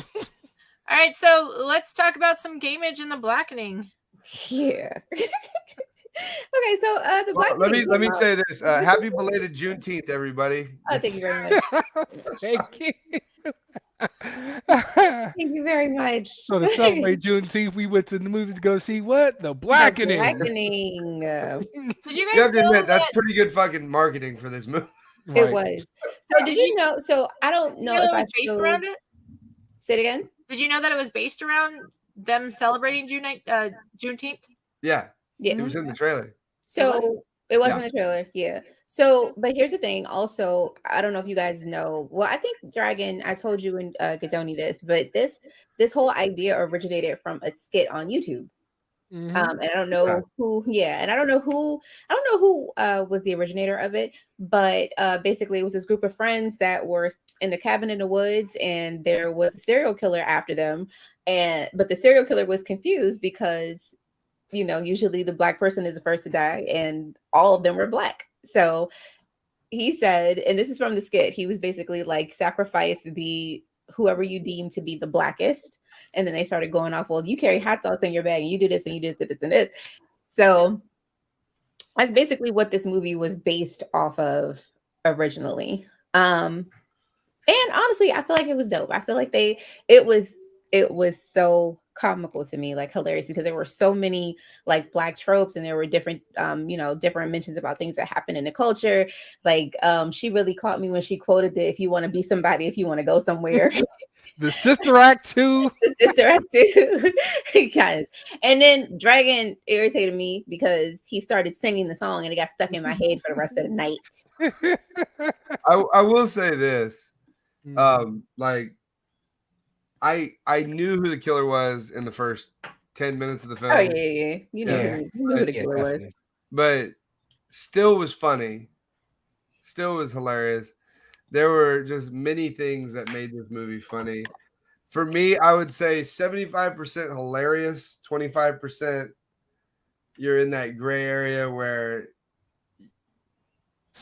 Speaker 4: All right, so let's talk about some gamage in the Blackening.
Speaker 3: Yeah. Okay, so the
Speaker 1: Well,
Speaker 3: Blackening.
Speaker 1: let me say this. Happy belated Juneteenth, everybody.
Speaker 3: Oh, thank you very much.
Speaker 2: Thank you.
Speaker 3: Thank you very much.
Speaker 2: So to celebrate Juneteenth, we went to the movies to go see what? The Blackening.
Speaker 3: Blackening.
Speaker 4: Did you guys
Speaker 1: You have to
Speaker 4: know
Speaker 1: admit that's
Speaker 4: that-
Speaker 1: pretty good fucking marketing for this movie.
Speaker 3: It
Speaker 2: Right.
Speaker 3: was. So did you know? So I don't know
Speaker 4: you know
Speaker 3: if
Speaker 4: it
Speaker 3: I
Speaker 4: was based
Speaker 3: showed.
Speaker 4: around it?
Speaker 3: Say it again.
Speaker 4: Did you know that it was based around them celebrating Juneteenth?
Speaker 1: Yeah,
Speaker 3: Yeah.
Speaker 1: it was in the trailer.
Speaker 3: So it wasn't a trailer. Yeah. So, but here's the thing. Also, I don't know if you guys know. Well, I think Dragon. I told you and Gadoni this, but this whole idea originated from a skit on YouTube.
Speaker 2: Mhm.
Speaker 3: And I don't know who. Yeah, and I don't know who was the originator of it. But basically, it was this group of friends that were in the cabin in the woods, and there was a serial killer after them. But the serial killer was confused because usually the Black person is the first to die, and all of them were Black. So he said, and this is from the skit, he was basically like, sacrifice the whoever you deem to be the Blackest. And then they started going off, well, you carry hot sauce in your bag and you do this and you do this and this. So that's basically what this movie was based off of originally. And honestly, I feel like it was dope. I feel like it was so comical to me, like hilarious, because there were so many like Black tropes, and there were different different mentions about things that happen in the culture. Like she really caught me when she quoted that if you want to be somebody, if you want to go somewhere.
Speaker 2: The Sister Act 2.
Speaker 3: The Sister Act 2. Yes. And then Dragon irritated me because he started singing the song and it got stuck in my head for the rest of the night.
Speaker 1: I will say this. Like I knew who the killer was in the first 10 minutes of the film.
Speaker 3: Oh yeah. You know who the killer was.
Speaker 1: But still was funny. Still was hilarious. There were just many things that made this movie funny. For me, I would say 75% hilarious, 25% you're in that gray area where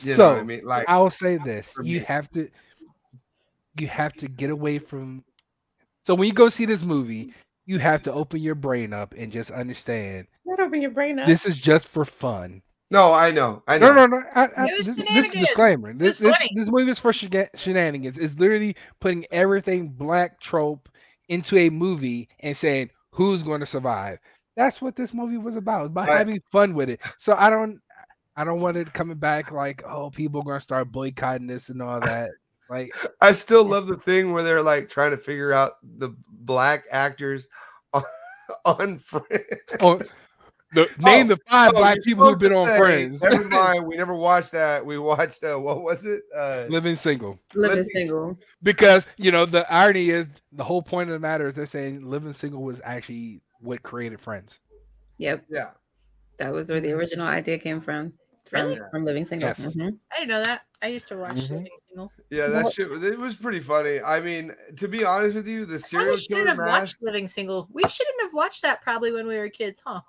Speaker 1: you know what I mean. Like,
Speaker 2: I'll say this: you
Speaker 1: me.
Speaker 2: have to get away from. So when you go see this movie, you have to open your brain up and just understand.
Speaker 3: Not open your brain up.
Speaker 2: This is just for fun.
Speaker 1: No, I know.
Speaker 2: No.
Speaker 4: It was
Speaker 2: This is a
Speaker 4: shenanigans.
Speaker 2: disclaimer.
Speaker 4: It was
Speaker 2: This
Speaker 4: funny.
Speaker 2: movie is for shenanigans. It's literally putting everything Black trope into a movie and saying who's going to survive. That's what this movie was about. About
Speaker 1: Right.
Speaker 2: having fun with it. So I don't want it coming back like, oh, people are going to start boycotting this and all that. Like,
Speaker 1: I still love the thing where they're like trying to figure out the Black actors on Friends.
Speaker 2: Name the 5 Black
Speaker 1: you're
Speaker 2: people who've
Speaker 1: supposed
Speaker 2: been
Speaker 1: to
Speaker 2: on
Speaker 1: say,
Speaker 2: Friends.
Speaker 1: Never mind. We never watched that. We watched what was it?
Speaker 2: Living Single.
Speaker 3: Living Single.
Speaker 2: Because the irony is the whole point of the matter is they're saying Living Single was actually what created Friends.
Speaker 3: Yep.
Speaker 1: Yeah.
Speaker 3: That was where the original idea came from.
Speaker 4: Really?
Speaker 3: From Living Single.
Speaker 2: Yes.
Speaker 3: Mhm.
Speaker 4: I didn't know that. I used to watch
Speaker 2: Mhm.
Speaker 4: Living Single.
Speaker 1: Yeah, that shit. It was pretty funny. I mean, to be honest with you, the serial
Speaker 4: We shouldn't
Speaker 1: killer
Speaker 4: have
Speaker 1: mask.
Speaker 4: watched Living Single. We shouldn't have watched that probably when we were kids, huh?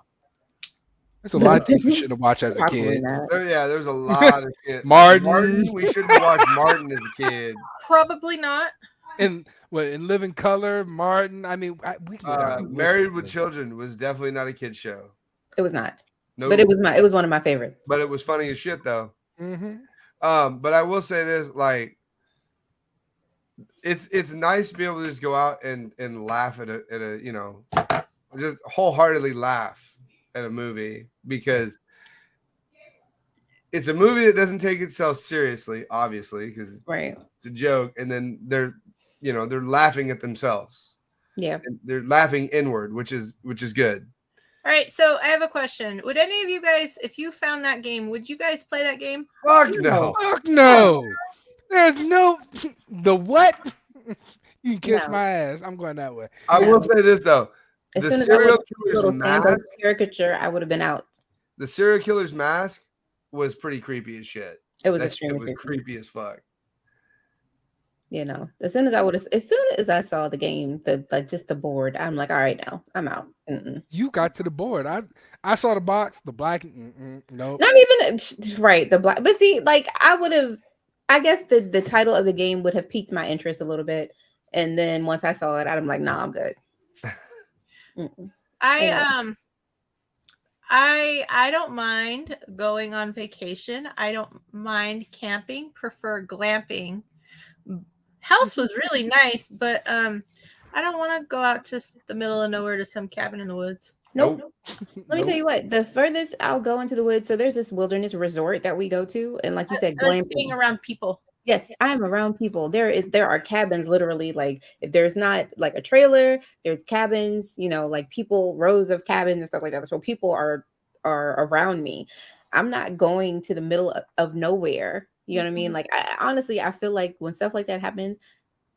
Speaker 2: There's a lot of things we should have watched as a
Speaker 3: Probably
Speaker 2: kid.
Speaker 3: not.
Speaker 1: There's a lot of shit.
Speaker 2: Martin.
Speaker 1: We shouldn't have watched Martin as a kid.
Speaker 4: Probably not.
Speaker 2: In Living Color, Martin. I mean, we can go down the list
Speaker 1: Married
Speaker 2: of
Speaker 1: with
Speaker 2: things.
Speaker 1: Children was definitely not a kid show.
Speaker 3: It was not.
Speaker 1: No,
Speaker 3: But it was one of my favorites.
Speaker 1: But it was funny as shit though.
Speaker 2: Mhm.
Speaker 1: But I will say this: like, it's nice to be able to just go out and laugh at a just wholeheartedly laugh at a movie, because it's a movie that doesn't take itself seriously, obviously, because
Speaker 3: Right.
Speaker 1: it's a joke, and then they're laughing at themselves.
Speaker 3: Yeah.
Speaker 1: And they're laughing inward, which is good.
Speaker 4: All right, so I have a question. Would any of you guys, if you found that game, would you guys play that game?
Speaker 1: Fuck no.
Speaker 2: Fuck no. There's no the what? You can kiss
Speaker 3: No.
Speaker 2: my ass. I'm going that way.
Speaker 1: I will say this though:
Speaker 3: As
Speaker 1: the
Speaker 3: soon as I
Speaker 1: serial
Speaker 3: would
Speaker 1: killer's
Speaker 3: little
Speaker 1: mask.
Speaker 3: Sandals caricature, I would have been out.
Speaker 1: The serial killer's mask was pretty creepy as shit.
Speaker 3: It was
Speaker 1: That shit
Speaker 3: extremely
Speaker 1: was
Speaker 3: creepy.
Speaker 1: creepy as fuck.
Speaker 3: As soon as I saw the game, just the board, I'm like, all right, now I'm out. Mm-mm.
Speaker 2: You got to the board. I saw the box, the black. Nope.
Speaker 3: Not even right, the black. But see, like I guess the title of the game would have piqued my interest a little bit, and then once I saw it, I'm like, nah, I'm good. Mm-mm.
Speaker 4: I don't mind going on vacation. I don't mind camping. Prefer glamping. House was really nice, but I don't want to go out to the middle of nowhere to some cabin in the woods.
Speaker 3: Nope. Let me tell you what, the furthest I'll go into the woods. So there's this wilderness resort that we go to, and like you said,
Speaker 4: I like being
Speaker 3: glamping.
Speaker 4: around people.
Speaker 3: Yes, I'm around people. There are cabins, literally. Like if there's not like a trailer, there's cabins. Like people, rows of cabins and stuff like that. So people are around me. I'm not going to the middle of nowhere. You know what I mean? Like honestly, I feel like when stuff like that happens,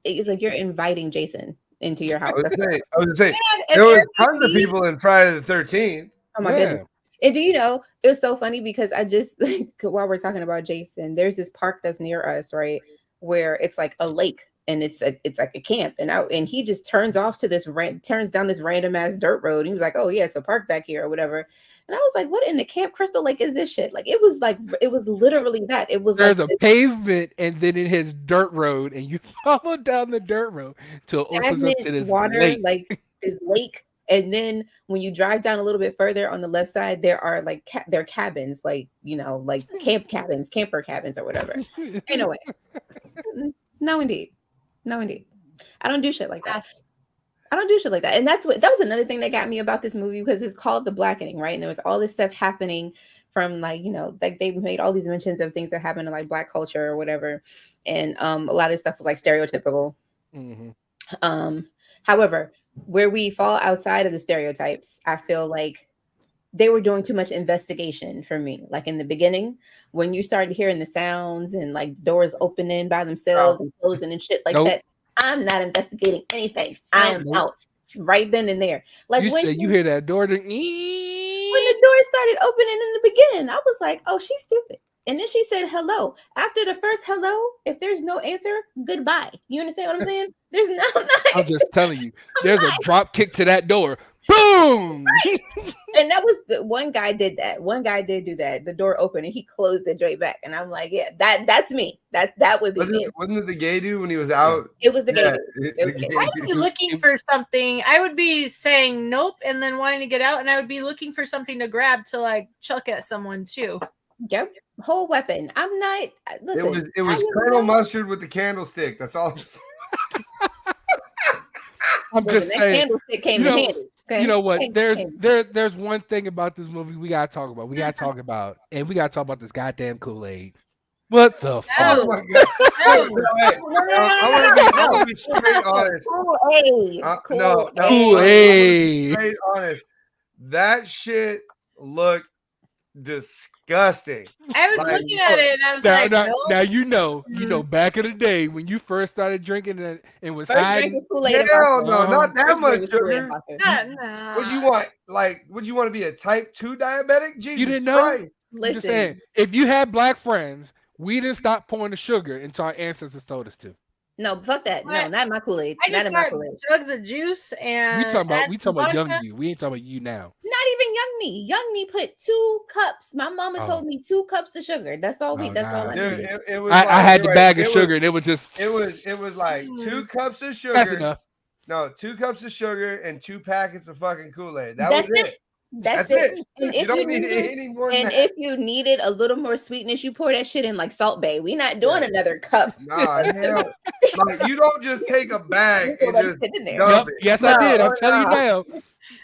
Speaker 3: it's like you're inviting Jason into your house.
Speaker 1: I was gonna say
Speaker 4: And
Speaker 1: there was tons of
Speaker 4: Airbnb,
Speaker 1: people in Friday the 13th.
Speaker 3: Oh my goodness. And do you know, it was so funny because I just, while we're talking about Jason, there's this park that's near us, right? Where it's like a lake and it's like a camp, and he just turns down this random ass dirt road. He was like, oh yeah, it's a park back here or whatever. And I was like, what in the Camp Crystal Lake is this shit? Like it was literally that. It was
Speaker 2: There's
Speaker 3: like
Speaker 2: a pavement, and then it has dirt road, and you follow down the dirt road till it opens up to this
Speaker 3: water,
Speaker 2: lake.
Speaker 3: like this lake. And then when you drive down a little bit further on the left side, there are like there are cabins, like like camper cabins or whatever. Anyway, no indeed. I don't do shit like that. I don't do shit like that. And that was another thing that got me about this movie, because it's called The Blackening, right? And there was all this stuff happening from like, like they made all these mentions of things that happen in like Black culture or whatever. And a lot of stuff was like stereotypical.
Speaker 2: Mm-hmm.
Speaker 3: However, where we fall outside of the stereotypes, I feel like they were doing too much investigation for me. Like in the beginning, when you started hearing the sounds and like doors opening by themselves and closing and shit like that, I'm not investigating anything. I am out right then and there. Like
Speaker 2: you hear that door
Speaker 3: when the door started opening in the beginning, I was like, oh, she's stupid. And then she said hello. After the first hello, if there's no answer, goodbye. You understand what I'm saying? There's no
Speaker 2: I'm just telling you, there's a drop kick to that door. Boom!
Speaker 3: Right. And that was one guy did that. One guy did do that. The door opened and he closed it straight back. And I'm like, yeah, that's me. That would be me.
Speaker 1: Wasn't it the gay dude when he was out?
Speaker 3: It was the gay dude.
Speaker 4: I would be looking for something. I would be saying nope and then wanting to get out, and I would be looking for something to grab to like chuck at someone too.
Speaker 3: Yep. Whole weapon. I'm not. Listen,
Speaker 1: it was Colonel Mustard with the candlestick. That's all.
Speaker 2: I'm just saying.
Speaker 3: Candlestick came in handy. Okay?
Speaker 2: You know what? There's one thing about this movie we gotta talk about. And we gotta talk about this goddamn Kool-Aid. What the fuck?
Speaker 1: Oh my god! I want to be straight honest.
Speaker 2: Kool-Aid.
Speaker 1: Straight honest. That shit looked disgusting.
Speaker 4: I was looking at it and I was like,
Speaker 2: now you know, back in the day when you first started drinking it and was hiding.
Speaker 1: Hell no, not that much sugar.
Speaker 4: No.
Speaker 1: What you want? Like, would you want to be a type 2 diabetic? Jesus
Speaker 2: you didn't
Speaker 1: Christ.
Speaker 2: know? I'm just saying, if you had Black friends, we didn't stop pouring the sugar until our ancestors told us to.
Speaker 3: No, fuck that. No, not my Kool-Aid.
Speaker 4: I just got jugs of juice and
Speaker 2: we talking about young you. We ain't talking about you now.
Speaker 3: Not even young me. Young me put 2 cups. My mama told me 2 cups of sugar. That's all that's all I
Speaker 1: did.
Speaker 2: I had the bag of sugar and it was just
Speaker 1: it was like 2 cups of sugar.
Speaker 2: That's enough.
Speaker 1: No, 2 cups of sugar and 2 packets of fucking Kool-Aid. That's it.
Speaker 3: That's it. And
Speaker 1: you don't need any more than that.
Speaker 3: If you needed a little more sweetness, you pour that shit in like Salt Bae. We're not doing another cup.
Speaker 1: Nah, hell. Like, you don't just take a bag and just dump it.
Speaker 2: Yes, I did. I'm telling you now.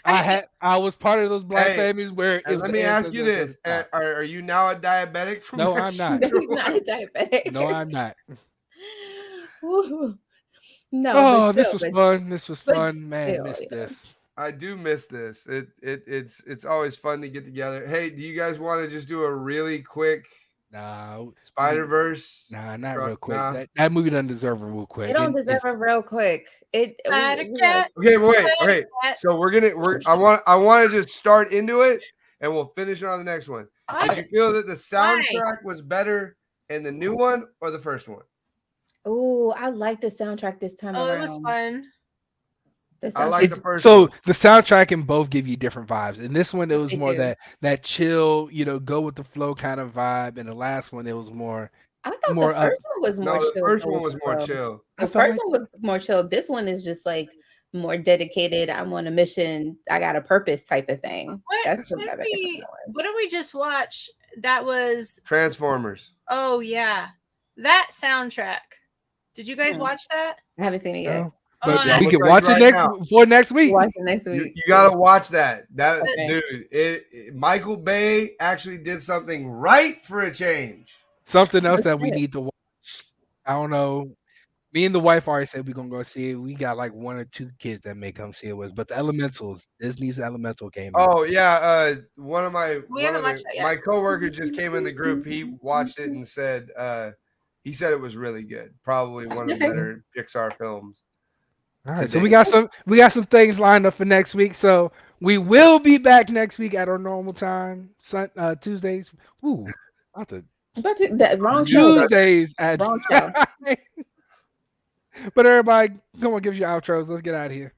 Speaker 2: I was part of those Black families where
Speaker 1: let me ask you this. Are you now a diabetic from
Speaker 2: No, I'm not.
Speaker 3: He's not a diabetic.
Speaker 2: No, I'm not.
Speaker 3: No.
Speaker 2: Oh, this was fun. This was fun. Man, missed this.
Speaker 1: I do miss this. It's always fun to get together. Hey, do you guys want to just do a really quick Spider-Verse?
Speaker 2: Nah, not real quick. Nah. That movie doesn't deserve a real quick.
Speaker 3: It don't deserve a real quick.
Speaker 1: Okay, wait. So I want to just start into it and we'll finish it on the next one. Did you feel that the soundtrack was better in the new one or the first one?
Speaker 3: Oh, I like the soundtrack this time around.
Speaker 4: It was fun.
Speaker 1: I like the first
Speaker 2: one. The soundtrack can both give you different vibes. In this one, it was more that chill, go with the flow kind of vibe. And the last one, it was more.
Speaker 3: I thought the first one was more chill.
Speaker 1: The first one was more chill.
Speaker 3: The first one was more chill. This one is just like more dedicated. I'm on a mission. I got a purpose type of thing.
Speaker 4: What did we just watch? That was
Speaker 1: Transformers.
Speaker 4: Oh yeah, that soundtrack. Did you guys watch that?
Speaker 3: I haven't seen it yet.
Speaker 2: No. But we can watch it next week.
Speaker 3: Watch it next week.
Speaker 1: You gotta watch that. Dude, Michael Bay actually did something right for a change.
Speaker 2: Something else that we need to watch. I don't know. Me and the wife already said we're gonna go see it. We got like 1 or 2 kids that may come see it with us. But the Elementals, Disney's Elemental came out.
Speaker 1: Oh yeah, my coworker just came in the group. He watched it and said he said it was really good. Probably one of the better Pixar films.
Speaker 2: All right, so we got some things lined up for next week. So we will be back next week at our normal time, Tuesdays. Ooh,
Speaker 3: wrong show.
Speaker 2: Tuesdays at
Speaker 3: wrong show.
Speaker 2: But everybody, come on, give us your outros. Let's get out of here.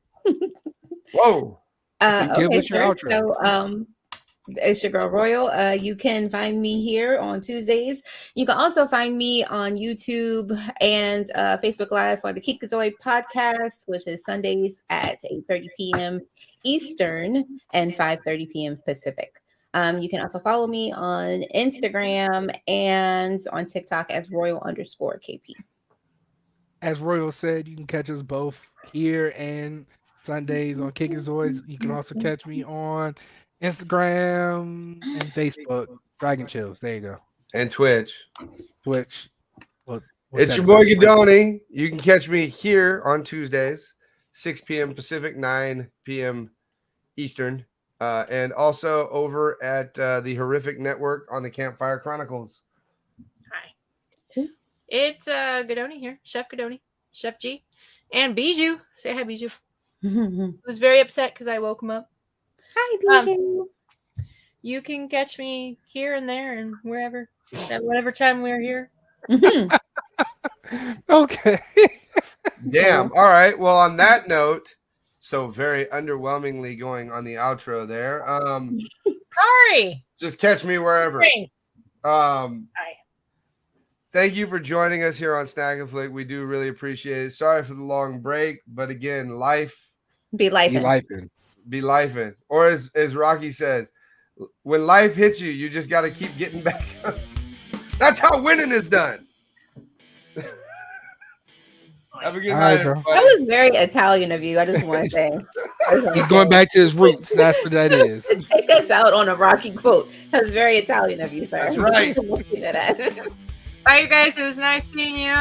Speaker 1: Whoa.
Speaker 2: So give
Speaker 3: Okay,
Speaker 2: us your
Speaker 3: sure.
Speaker 2: outro.
Speaker 3: So it's your girl Royal. You can find me here on Tuesdays. You can also find me on YouTube and Facebook Live for the Kikazoid podcast, which is Sundays at 8:30 p.m. Eastern and 5:30 p.m. Pacific. You can also follow me on Instagram and on TikTok as Royal_KP.
Speaker 2: As Royal said, you can catch us both here and Sundays on Kikazoids. You can also catch me on Instagram and Facebook. Dragon Chills. There you go.
Speaker 1: And Twitch.
Speaker 2: Twitch.
Speaker 1: It's your boy Gadoni. You can catch me here on Tuesdays, 6 p.m. Pacific, 9 p.m. Eastern. And also over at the Horrific Network on the Campfire Chronicles.
Speaker 4: Hi. It's Gadoni here. Chef Gadoni. Chef G. And Bijou. Say hi, Bijou. Who's very upset because I woke him up.
Speaker 3: Hi, Bijou.
Speaker 4: You can catch me here and there and wherever, at whatever time we're here.
Speaker 2: Okay.
Speaker 1: Damn. All right. Well, on that note, so very underwhelmingly going on the outro there.
Speaker 4: Sorry.
Speaker 1: Just catch me wherever.
Speaker 4: Hi.
Speaker 1: Thank you for joining us here on Snack and Flick. We do really appreciate it. Sorry for the long break, but again, life
Speaker 3: Be life.
Speaker 1: be lifing. Or as Rocky says, when life hits you, you just got to keep getting back up. That's how winning is done. Have a good night,
Speaker 2: bro.
Speaker 1: everybody.
Speaker 3: That was very Italian of you. I just want to say.
Speaker 2: He's going back to his roots. That's what that is.
Speaker 3: To take us out on a Rocky quote. That was very Italian of you, sir.
Speaker 1: That's right.
Speaker 3: Looking at that.
Speaker 4: Bye, you guys. It was nice seeing you.